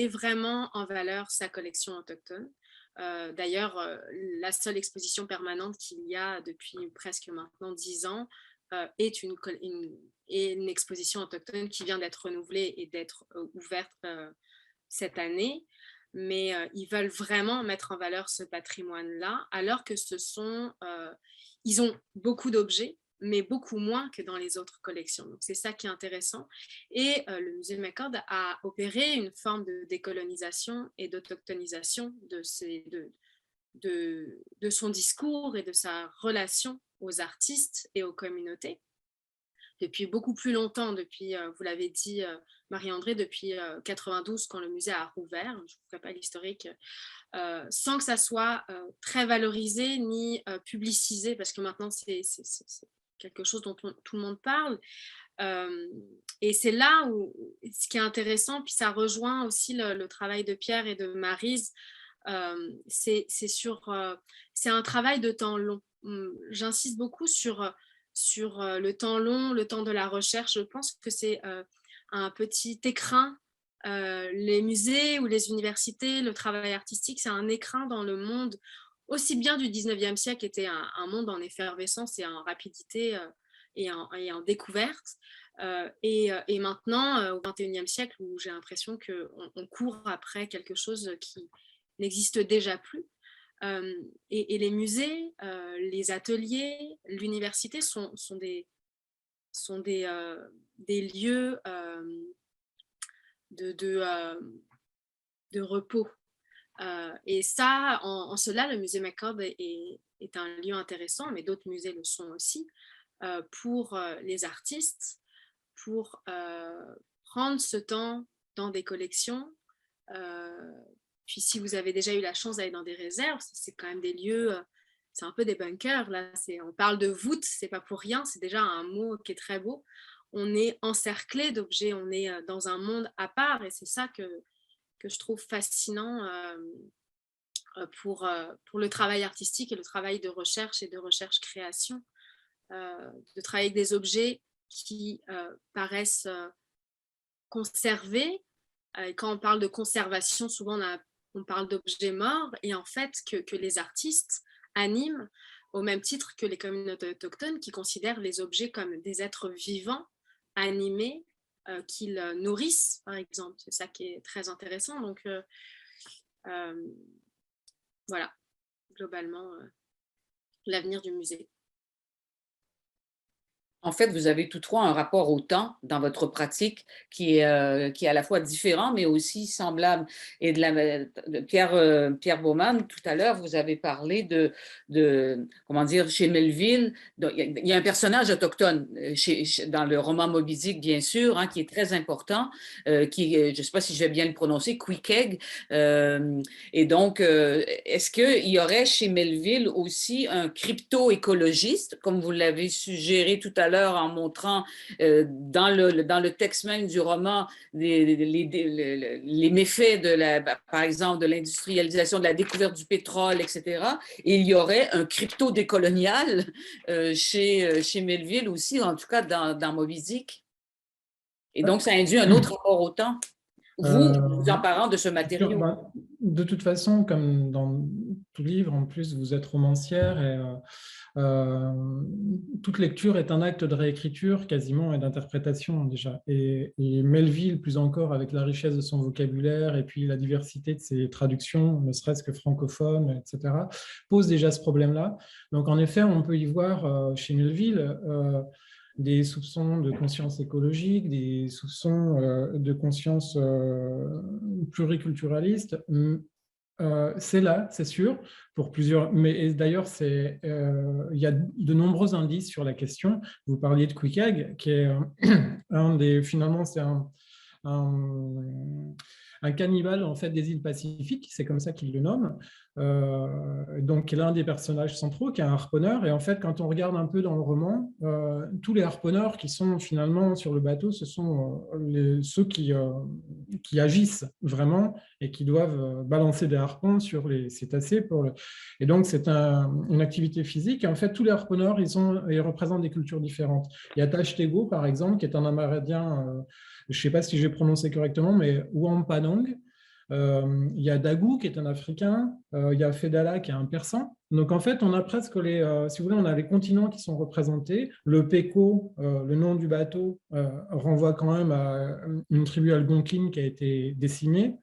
vraiment en valeur sa collection autochtone. D'ailleurs, la seule exposition permanente qu'il y a depuis presque maintenant 10 ans est une exposition autochtone qui vient d'être renouvelée et d'être ouverte cette année, mais ils veulent vraiment mettre en valeur ce patrimoine-là, alors que ils ont beaucoup d'objets, mais beaucoup moins que dans les autres collections. Donc c'est ça qui est intéressant. Et le musée McCord a opéré une forme de décolonisation et d'autochtonisation de son discours et de sa relation aux artistes et aux communautés. Depuis beaucoup plus longtemps, depuis, vous l'avez dit, Marie-André, depuis 92, quand le musée a rouvert, je ne vous ferai pas l'historique, sans que ça soit très valorisé ni publicisé, parce que maintenant, c'est quelque chose dont tout le monde parle. Et c'est là où, ce qui est intéressant, puis ça rejoint aussi le travail de Pierre et de Maryse, c'est un travail de temps long. J'insiste beaucoup sur le temps long, le temps de la recherche. Je pense que c'est un petit écrin. Les musées ou les universités, le travail artistique, c'est un écrin dans le monde aussi bien du 19e siècle, qui était un monde en effervescence et en rapidité et en découverte. Et maintenant, au 21e siècle, où j'ai l'impression qu'on court après quelque chose qui n'existe déjà plus. Et les musées, les ateliers, l'université sont des lieux de repos. Et ça, en cela, le musée McCord est un lieu intéressant, mais d'autres musées le sont aussi, pour les artistes, pour prendre ce temps dans des collections. Puis si vous avez déjà eu la chance d'aller dans des réserves, c'est quand même des lieux, c'est un peu des bunkers. Là, on parle de voûte, c'est pas pour rien, c'est déjà un mot qui est très beau. On est encerclé d'objets, on est dans un monde à part, et c'est ça que je trouve fascinant pour le travail artistique et le travail de recherche et de recherche-création, de travailler avec des objets qui paraissent conservés. Et quand on parle de conservation, souvent on parle d'objets morts, et en fait que les artistes animent au même titre que les communautés autochtones qui considèrent les objets comme des êtres vivants, animés, qu'ils nourrissent, par exemple. C'est ça qui est très intéressant. Donc, voilà, globalement, l'avenir du musée. En fait, vous avez tous trois un rapport au temps dans votre pratique qui est à la fois différent, mais aussi semblable. Et de Pierre Baumann, tout à l'heure, vous avez parlé de comment dire, chez Melville, il y a un personnage autochtone dans le roman Moby Dick, bien sûr, hein, qui est très important, qui, je ne sais pas si je vais bien le prononcer, Queequeg. Et donc, est-ce qu'il y aurait chez Melville aussi un crypto-écologiste, comme vous l'avez suggéré tout à l'heure, l'heure en montrant dans le texte même du roman les méfaits, par exemple, de l'industrialisation, de la découverte du pétrole, etc. Et il y aurait un crypto décolonial chez Melville aussi, en tout cas dans Moby Dick. Et donc, ça induit un autre rapport au temps, vous emparant de ce matériau. De toute façon, comme dans tout livre, en plus, vous êtes romancière et toute lecture est un acte de réécriture quasiment et d'interprétation déjà. Et Melville, plus encore, avec la richesse de son vocabulaire et puis la diversité de ses traductions, ne serait-ce que francophones, etc., pose déjà ce problème-là. Donc, en effet, on peut y voir chez Melville des soupçons de conscience écologique, des soupçons de conscience pluriculturaliste. C'est là, c'est sûr, pour plusieurs. Mais d'ailleurs, il y a de nombreux indices sur la question. Vous parliez de Queequeg, qui est un des. Finalement, c'est un cannibale en fait des îles Pacifiques, c'est comme ça qu'il le nomme. Donc, l'un des personnages centraux, qui est un harponneur. Et en fait, quand on regarde un peu dans le roman, tous les harponneurs qui sont finalement sur le bateau, ce sont ceux qui agissent vraiment et qui doivent balancer des harpons sur les cétacés. Et donc, c'est une activité physique. Et en fait, tous les harponneurs, ils représentent des cultures différentes. Il y a Tashtego, par exemple, qui est un Amérindien, je ne sais pas si j'ai prononcé correctement, mais Wampanoag. Il y a Dagu qui est un Africain, il y a Fedala qui est un Persan. Donc en fait, on a presque si vous voulez, on a les continents qui sont représentés. Le Peko, le nom du bateau, renvoie quand même à une tribu algonquine qui a été décimée.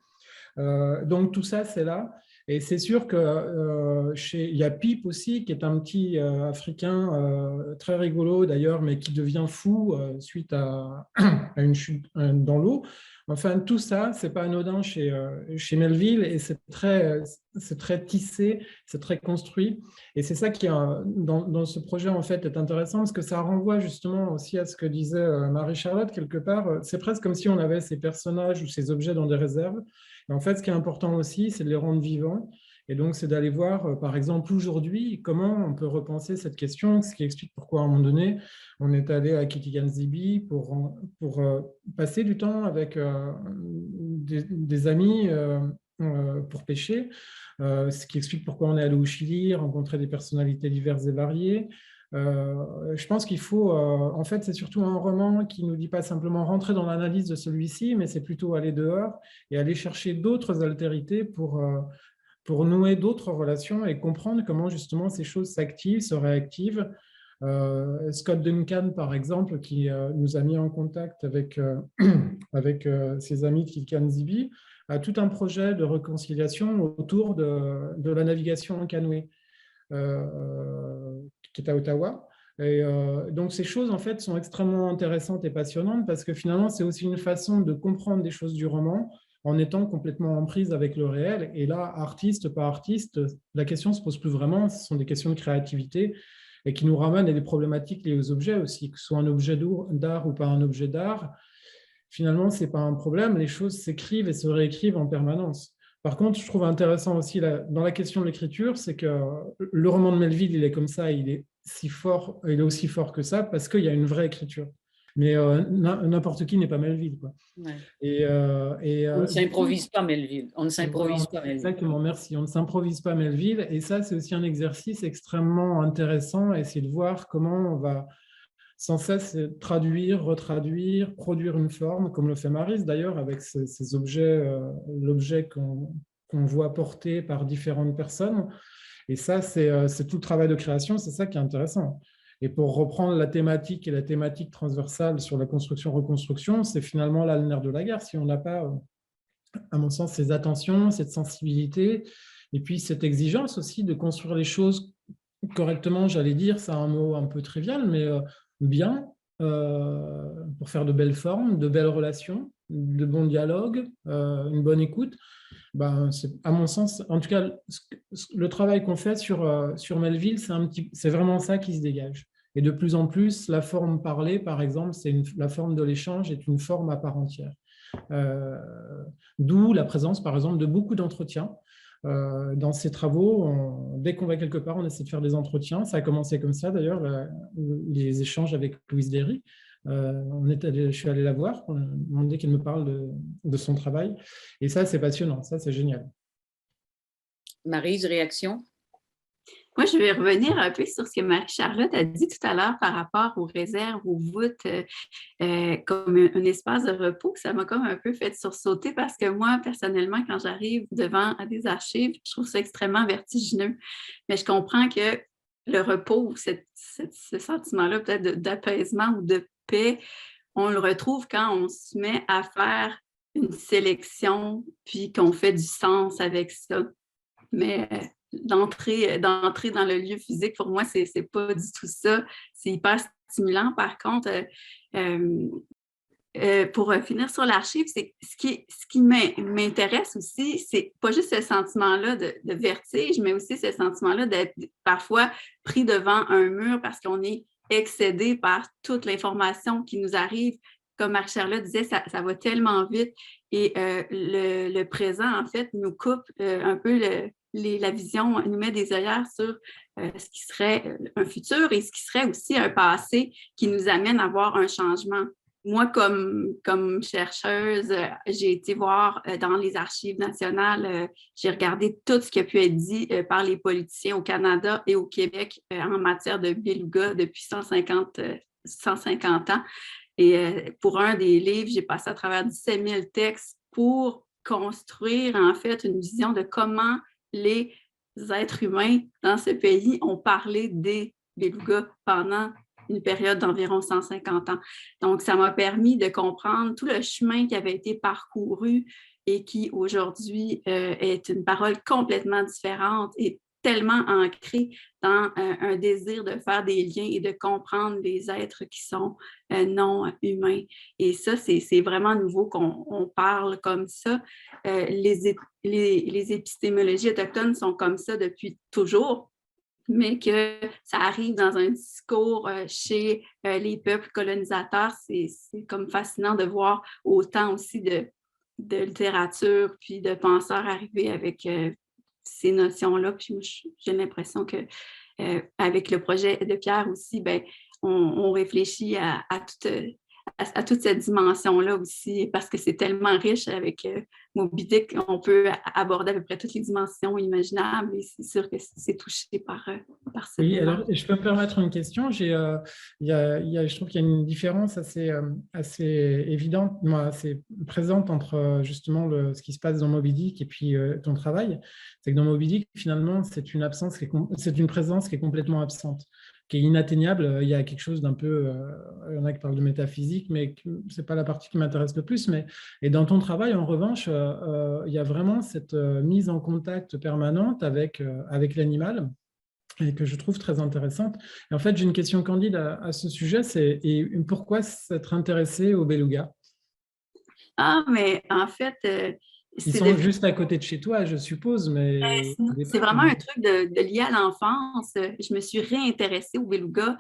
Donc tout ça, c'est là. Et c'est sûr qu'il y a Pip aussi, qui est un petit Africain très rigolo d'ailleurs, mais qui devient fou suite à une chute dans l'eau. Enfin, tout ça, ce n'est pas anodin chez Melville et c'est très tissé, c'est très construit. Et c'est ça qui, dans ce projet, en fait, est intéressant parce que ça renvoie justement aussi à ce que disait Marie-Charlotte quelque part. C'est presque comme si on avait ces personnages ou ces objets dans des réserves. Et en fait, ce qui est important aussi, c'est de les rendre vivants. Et donc, c'est d'aller voir, par exemple, aujourd'hui, comment on peut repenser cette question, ce qui explique pourquoi, à un moment donné, on est allé à Kitigan-Zibi pour passer du temps avec des amis pour pêcher, ce qui explique pourquoi on est allé au Chili, rencontrer des personnalités diverses et variées. Je pense qu'il faut, en fait, c'est surtout un roman qui ne nous dit pas simplement rentrer dans l'analyse de celui-ci, mais c'est plutôt aller dehors et aller chercher d'autres altérités pour nouer d'autres relations et comprendre comment justement ces choses s'activent, se réactivent. Scott Duncan, par exemple, qui nous a mis en contact avec ses amis de Kitigan-Zibi, a tout un projet de réconciliation autour de la navigation en canoë, qui est à Ottawa. Et donc ces choses en fait sont extrêmement intéressantes et passionnantes parce que finalement c'est aussi une façon de comprendre des choses du roman en étant complètement en prise avec le réel. Et là, artiste par artiste, la question ne se pose plus vraiment, ce sont des questions de créativité et qui nous ramènent à des problématiques liées aux objets aussi, que ce soit un objet d'art ou pas un objet d'art. Finalement, ce n'est pas un problème, les choses s'écrivent et se réécrivent en permanence. Par contre, je trouve intéressant aussi dans la question de l'écriture, c'est que le roman de Melville, il est comme ça, il est aussi fort que ça parce qu'il y a une vraie écriture. Mais n'importe qui n'est pas Melville, quoi. Ouais. On ne s'improvise pas Melville. On ne s'improvise pas Melville. Exactement, merci. On ne s'improvise pas Melville. Et ça, c'est aussi un exercice extrêmement intéressant, essayer de voir comment on va sans cesse traduire, retraduire, produire une forme, comme le fait Maryse d'ailleurs, avec ces objets, l'objet qu'on voit porté par différentes personnes. Et ça, c'est tout le travail de création, c'est ça qui est intéressant. Et pour reprendre la thématique et la thématique transversale sur la construction-reconstruction, c'est finalement là le nerf de la guerre. Si on n'a pas, à mon sens, ces attentions, cette sensibilité, et puis cette exigence aussi de construire les choses correctement, j'allais dire, c'est un mot un peu trivial, mais bien, pour faire de belles formes, de belles relations, de bons dialogues, une bonne écoute. C'est, à mon sens, en tout cas, le travail qu'on fait sur Melville, c'est vraiment ça qui se dégage. Et de plus en plus, la forme parlée, par exemple, la forme de l'échange est une forme à part entière. D'où la présence, par exemple, de beaucoup d'entretiens dans ces travaux, dès qu'on va quelque part, on essaie de faire des entretiens. Ça a commencé comme ça, d'ailleurs, les échanges avec Louise Derry. Je suis allé la voir, on m'a demandé qu'elle me parle de son travail. Et ça, c'est passionnant, ça, c'est génial. Maryse, réaction? Moi, je vais revenir un peu sur ce que Marie-Charlotte a dit tout à l'heure par rapport aux réserves, aux voûtes, comme un espace de repos. Ça m'a comme un peu fait sursauter parce que moi, personnellement, quand j'arrive devant des archives, je trouve ça extrêmement vertigineux. Mais je comprends que le repos, ce sentiment-là peut-être d'apaisement ou de paix, on le retrouve quand on se met à faire une sélection puis qu'on fait du sens avec ça. Mais d'entrer dans le lieu physique, pour moi, c'est pas du tout ça. C'est hyper stimulant. Par contre, pour finir sur l'archive, c'est ce qui m'intéresse aussi, c'est pas juste ce sentiment-là de vertige, mais aussi ce sentiment-là d'être parfois pris devant un mur parce qu'on est excédé par toute l'information qui nous arrive. Comme Marie-Charlotte disait, ça va tellement vite et le présent, en fait, nous coupe un peu la vision, nous met des œillères sur ce qui serait un futur et ce qui serait aussi un passé qui nous amène à voir un changement. Moi, comme chercheuse, j'ai été voir dans les archives nationales, j'ai regardé tout ce qui a pu être dit par les politiciens au Canada et au Québec en matière de beluga depuis 150 ans. Et pour un des livres, j'ai passé à travers 17 000 textes pour construire en fait une vision de comment les êtres humains dans ce pays ont parlé des belugas pendant une période d'environ 150 ans. Donc, ça m'a permis de comprendre tout le chemin qui avait été parcouru et qui aujourd'hui est une parole complètement différente et tellement ancrée dans un désir de faire des liens et de comprendre les êtres qui sont non humains. Et ça, c'est vraiment nouveau qu'on parle comme ça. Les épistémologies autochtones sont comme ça depuis toujours, mais que ça arrive dans un discours chez les peuples colonisateurs. C'est comme fascinant de voir autant aussi de littérature puis de penseurs arriver avec ces notions-là. Puis j'ai l'impression que avec le projet de Pierre aussi, ben, on réfléchit à toute cette dimension-là aussi, parce que c'est tellement riche avec Moby Dick, on peut aborder à peu près toutes les dimensions imaginables et c'est sûr que c'est touché par ce Oui, thème. alors je peux me permettre une question. Je trouve qu'il y a une différence assez évidente, assez présente entre justement ce qui se passe dans Moby Dick et puis ton travail. C'est que dans Moby Dick, finalement, c'est une présence qui est complètement absente, qui est inatteignable. Il y a quelque chose d'un peu, il y en a qui parlent de métaphysique, mais ce n'est pas la partie qui m'intéresse le plus. Et dans ton travail, en revanche, il y a vraiment cette mise en contact permanente avec l'animal et que je trouve très intéressante. Et en fait, j'ai une question candide à ce sujet, c'est pourquoi s'être intéressé aux belugas? Ah, mais en fait... Ils sont juste à côté de chez toi, je suppose, mais... C'est vraiment un truc de lié à l'enfance. Je me suis réintéressée aux belugas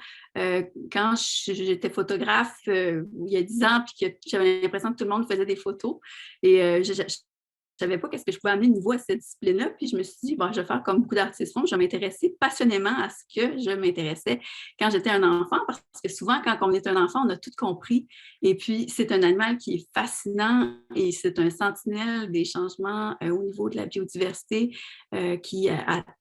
quand j'étais photographe il y a 10 ans, puis que j'avais l'impression que tout le monde faisait des photos. Et je ne savais pas qu'est-ce que je pouvais amener de nouveau à cette discipline-là. Puis je me suis dit, bon, je vais faire comme beaucoup d'artistes font, je vais m'intéresser passionnément à ce que je m'intéressais quand j'étais un enfant, parce que souvent, quand on est un enfant, on a tout compris. Et puis, c'est un animal qui est fascinant et c'est un sentinelle des changements au niveau de la biodiversité qui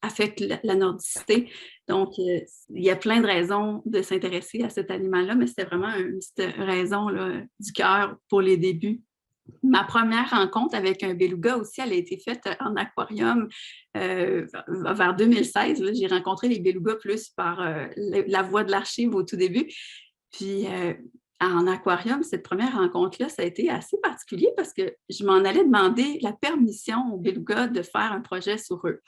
affecte la nordicité. Donc, il y a plein de raisons de s'intéresser à cet animal-là, mais c'était vraiment une petite raison là, du cœur pour les débuts. Ma première rencontre avec un beluga aussi, elle a été faite en aquarium vers 2016. Là, j'ai rencontré les belugas plus par la voie de l'archive au tout début. Puis en aquarium, cette première rencontre-là, ça a été assez particulier parce que je m'en allais demander la permission aux belugas de faire un projet sur eux.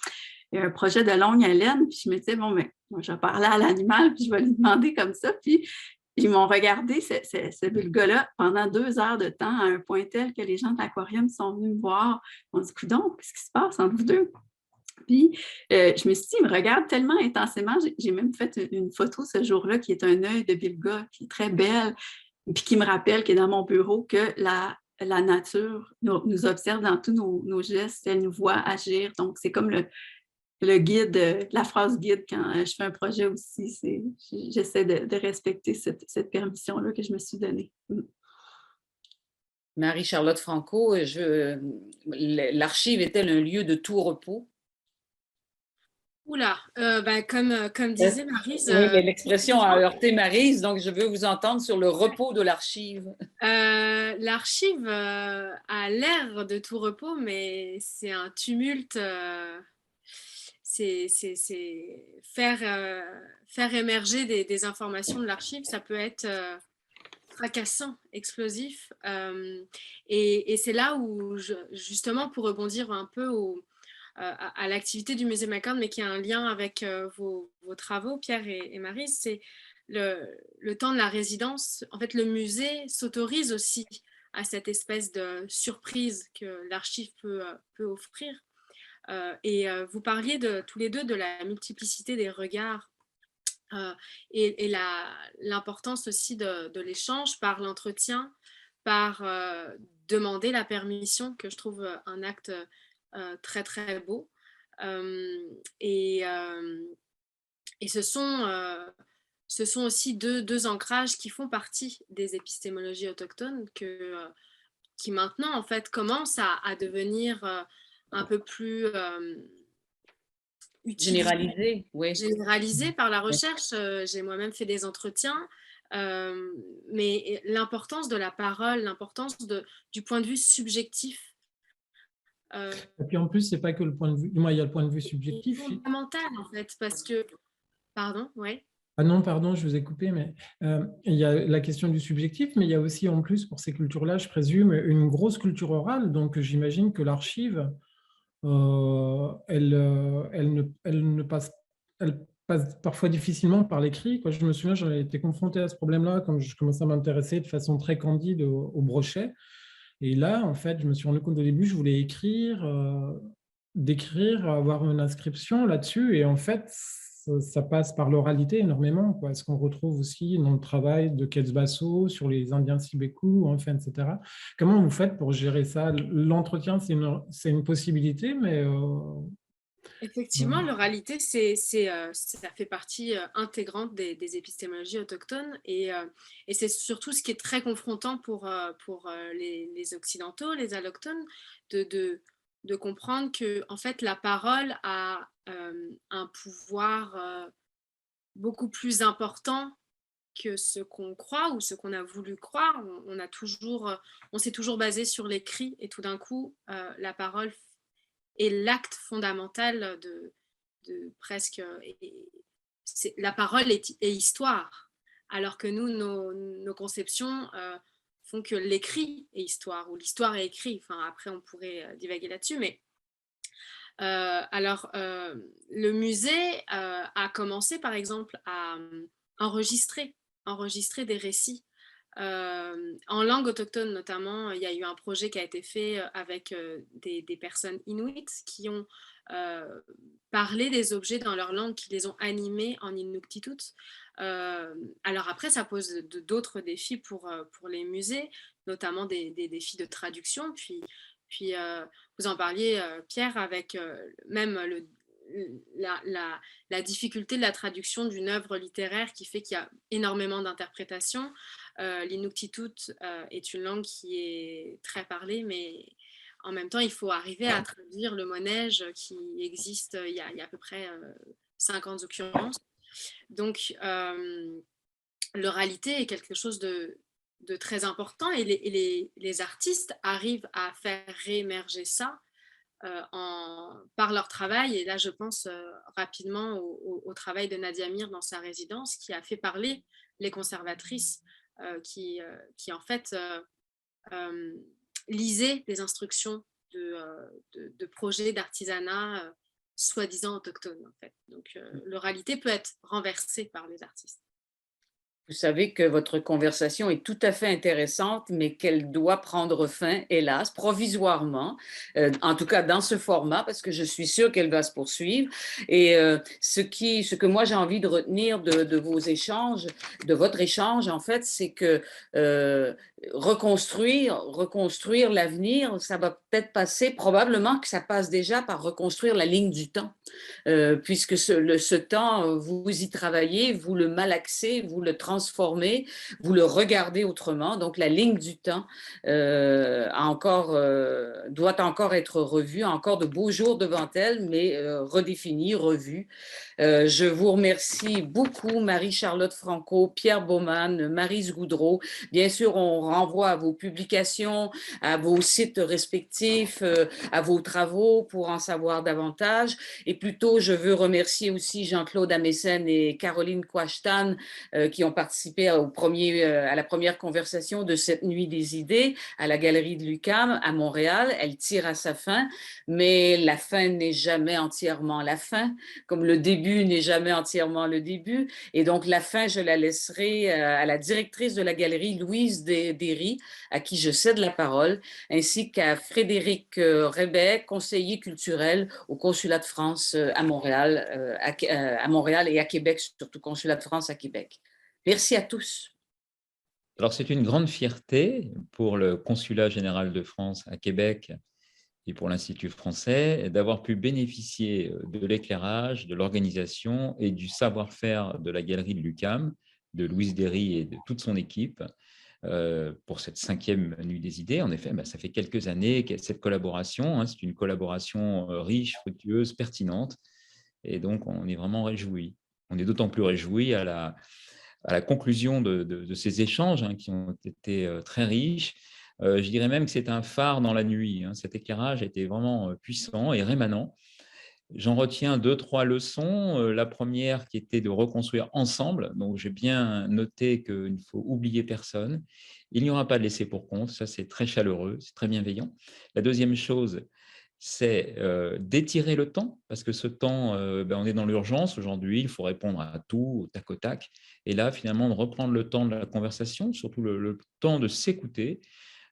Un projet de longue haleine, puis je me disais, bon, mais moi, je vais parler à l'animal, puis je vais lui demander comme ça. Puis ils m'ont regardé, ce beluga-là, pendant 2 heures de temps, à un point tel que les gens de l'aquarium sont venus me voir. Ils m'ont dit, coudonc, qu'est-ce qui se passe entre vous deux? Puis, je me suis dit, il me regarde tellement intensément. J'ai même fait une photo ce jour-là qui est un œil de beluga, qui est très belle, puis qui me rappelle, qui est dans mon bureau, que la nature nous observe dans tous nos gestes, elle nous voit agir. Donc, c'est comme le guide, la phrase guide quand je fais un projet aussi. J'essaie de respecter cette permission-là que je me suis donnée. Marie-Charlotte Franco, l'archive est-elle un lieu de tout repos? Oula, comme disait Maryse. Oui, mais l'expression a heurté Maryse, donc je veux vous entendre sur le repos de l'archive. L'archive a l'air de tout repos, mais c'est un tumulte. C'est faire émerger des informations de l'archive, ça peut être fracassant, explosif. Et c'est là où, justement, pour rebondir un peu à l'activité du musée McCann, mais qui a un lien avec vos travaux, Pierre et Maryse, c'est le temps de la résidence. En fait, le musée s'autorise aussi à cette espèce de surprise que l'archive peut offrir. Vous parliez tous les deux de la multiplicité des regards et l'importance aussi de l'échange par l'entretien, par demander la permission, que je trouve un acte très très beau. Et ce sont aussi deux ancrages qui font partie des épistémologies autochtones qui maintenant en fait commencent à devenir un peu plus généralisé, oui. Généralisé par la recherche. J'ai moi-même fait des entretiens, mais l'importance de la parole, l'importance du point de vue subjectif. Et puis en plus, c'est pas que le point de vue, moi il y a le point de vue subjectif. C'est fondamental en fait, parce que, pardon, ouais. Ah non, pardon, je vous ai coupé, mais il y a la question du subjectif, mais il y a aussi en plus, pour ces cultures-là, je présume, une grosse culture orale, donc j'imagine que l'archive, elle passe parfois difficilement par l'écrit. Je me souviens, j'avais été confronté à ce problème-là quand je commençais à m'intéresser de façon très candide au brochet. Et là, en fait, je me suis rendu compte au début, je voulais d'écrire, avoir une inscription là-dessus. Et en fait, ça passe par l'oralité énormément, quoi. Ce qu'on retrouve aussi dans le travail de Quetzbasso sur les Indiens Sibékou, enfin, etc. Comment vous faites pour gérer ça? L'entretien, c'est une possibilité, mais... Effectivement, l'oralité, ça fait partie intégrante des épistémologies autochtones et c'est surtout ce qui est très confrontant pour les Occidentaux, les allochtones, de comprendre que en fait, la parole a un pouvoir beaucoup plus important que ce qu'on croit ou ce qu'on a voulu croire. On s'est toujours basé sur l'écrit et tout d'un coup, la parole est l'acte fondamental de presque... la parole est histoire, alors que nous, nos conceptions font que l'écrit est histoire, ou l'histoire est écrit. Enfin, après, on pourrait divaguer là-dessus, mais... le musée a commencé, par exemple, à enregistrer des récits. En langue autochtone notamment, il y a eu un projet qui a été fait avec des personnes inuites qui ont parlé des objets dans leur langue, qui les ont animés en inuktitut. Alors après, ça pose d'autres défis pour les musées, notamment des défis de traduction. Puis vous en parliez, Pierre, avec même la difficulté de la traduction d'une œuvre littéraire qui fait qu'il y a énormément d'interprétations. L'inuktitut est une langue qui est très parlée, mais en même temps, il faut arriver à traduire le mot-neige qui existe, il y a à peu près 50 occurrences. Donc, l'oralité est quelque chose de très important et les artistes arrivent à faire réémerger ça par leur travail. Et là, je pense rapidement au travail de Nadia Mir dans sa résidence, qui a fait parler les conservatrices qui en fait lisaient des instructions de projets d'artisanat soi-disant autochtones. En fait. Donc, l'oralité peut être renversée par les artistes. Vous savez que votre conversation est tout à fait intéressante, mais qu'elle doit prendre fin, hélas, provisoirement, en tout cas dans ce format, parce que je suis sûre qu'elle va se poursuivre. Et ce que moi j'ai envie de retenir de vos échanges, de votre échange, en fait, c'est que reconstruire l'avenir, ça va peut-être passer, probablement que ça passe déjà par reconstruire la ligne du temps, puisque ce temps, vous y travaillez, vous le malaxez, vous le transformez, vous le regardez autrement. Donc la ligne du temps doit encore être revue, encore de beaux jours devant elle, mais redéfinie, revue. Je vous remercie beaucoup, Marie-Charlotte Franco, Pierre Baumann, Maryse Goudreau. Bien sûr, on renvoie à vos publications, à vos sites respectifs, à vos travaux pour en savoir davantage. Et plutôt, je veux remercier aussi Jean-Claude Amessen et Caroline Quashtan qui ont participé à la première conversation de cette Nuit des idées à la Galerie de l'UQAM à Montréal. Elle tire à sa fin, mais la fin n'est jamais entièrement la fin, comme le début n'est jamais entièrement le début. Et donc, la fin, je la laisserai à la directrice de la galerie, Louise Derry, à qui je cède la parole, ainsi qu'à Frédéric Rebet, conseiller culturel au Consulat de France à Montréal et à Québec, surtout Consulat de France à Québec. Merci à tous. Alors, c'est une grande fierté pour le Consulat général de France à Québec et pour l'Institut français d'avoir pu bénéficier de l'éclairage, de l'organisation et du savoir-faire de la galerie de l'UQAM, de Louise Derry et de toute son équipe pour cette 5e Nuit des idées. En effet, ça fait quelques années qu'il y a cette collaboration. C'est une collaboration riche, fructueuse, pertinente. Et donc, on est vraiment réjouis. On est d'autant plus réjouis à la conclusion de ces échanges qui ont été très riches. Je dirais même que c'est un phare dans la nuit. Cet éclairage a été vraiment puissant et rémanent. J'en retiens 2-3 leçons. La première qui était de reconstruire ensemble. Donc, j'ai bien noté qu'il ne faut oublier personne. Il n'y aura pas de laisser pour compte. Ça, c'est très chaleureux, c'est très bienveillant. La deuxième chose, c'est d'étirer le temps, parce que ce temps, on est dans l'urgence aujourd'hui, il faut répondre à tout, au tac au tac. Et là, finalement, de reprendre le temps de la conversation, surtout le temps de s'écouter.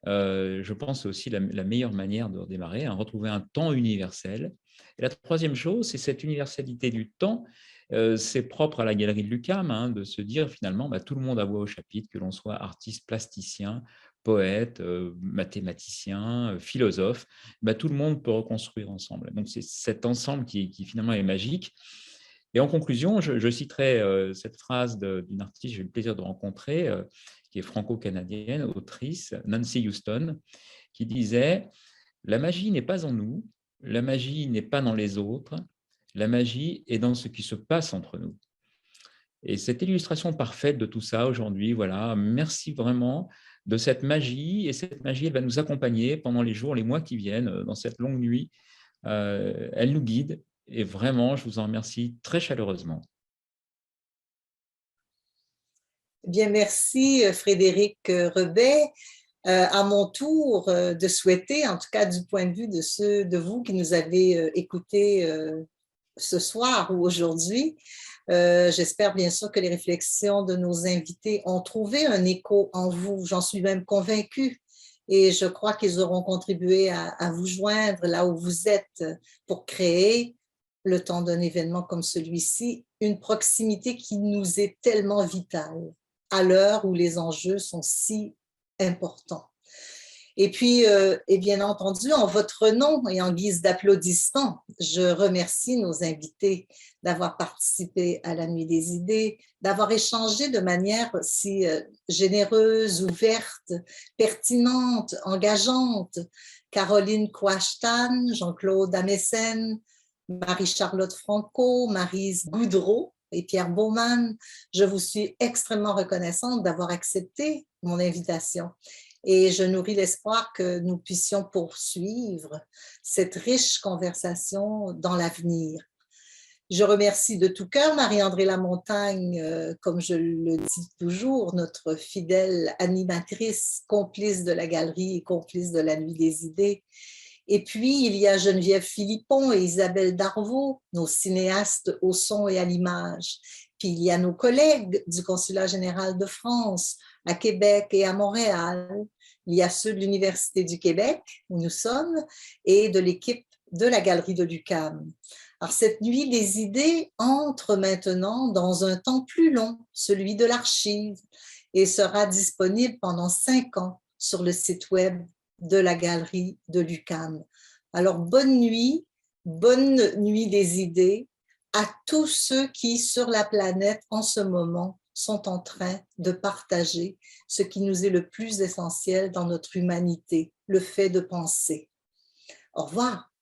Je pense que c'est aussi la meilleure manière de redémarrer, retrouver un temps universel. Et la troisième chose, c'est cette universalité du temps. C'est propre à la galerie de l'UQAM de se dire finalement, tout le monde a voix au chapitre, que l'on soit artiste, plasticien, poète, mathématicien, philosophe, tout le monde peut reconstruire ensemble. Donc c'est cet ensemble qui finalement est magique. Et en conclusion, je citerai cette phrase d'une artiste que j'ai eu le plaisir de rencontrer, qui est franco-canadienne, autrice, Nancy Houston, qui disait « La magie n'est pas en nous, la magie n'est pas dans les autres, la magie est dans ce qui se passe entre nous. » Et cette illustration parfaite de tout ça aujourd'hui, voilà, merci vraiment de cette magie. Et cette magie, elle va nous accompagner pendant les jours, les mois qui viennent, dans cette longue nuit. Elle nous guide. Et vraiment, je vous en remercie très chaleureusement. Bien, merci Frédéric Rebet. À mon tour de souhaiter, en tout cas du point de vue de ceux de vous qui nous avez écoutés ce soir ou aujourd'hui, j'espère bien sûr que les réflexions de nos invités ont trouvé un écho en vous. J'en suis même convaincue. Et je crois qu'ils auront contribué à vous joindre là où vous êtes pour créer, le temps d'un événement comme celui-ci, une proximité qui nous est tellement vitale à l'heure où les enjeux sont si importants. Et puis, et bien entendu, en votre nom et en guise d'applaudissements, je remercie nos invités d'avoir participé à la Nuit des idées, d'avoir échangé de manière si généreuse, ouverte, pertinente, engageante. Caroline Quashtan, Jean-Claude Amessen, Marie-Charlotte Franco, Maryse Goudreau et Pierre Baumann, je vous suis extrêmement reconnaissante d'avoir accepté mon invitation. Et je nourris l'espoir que nous puissions poursuivre cette riche conversation dans l'avenir. Je remercie de tout cœur Marie-André Lamontagne, comme je le dis toujours, notre fidèle animatrice, complice de la galerie et complice de la Nuit des idées. Et puis, il y a Geneviève Philippon et Isabelle Darvaux, nos cinéastes au son et à l'image. Puis, il y a nos collègues du Consulat général de France à Québec et à Montréal. Il y a ceux de l'Université du Québec, où nous sommes, et de l'équipe de la Galerie de l'UQAM. Alors, cette Nuit des idées entre maintenant dans un temps plus long, celui de l'archive. et sera disponible pendant 5 ans sur le site web de la galerie de l'UQAM. Alors, bonne nuit des idées à tous ceux qui, sur la planète, en ce moment, sont en train de partager ce qui nous est le plus essentiel dans notre humanité, le fait de penser. Au revoir.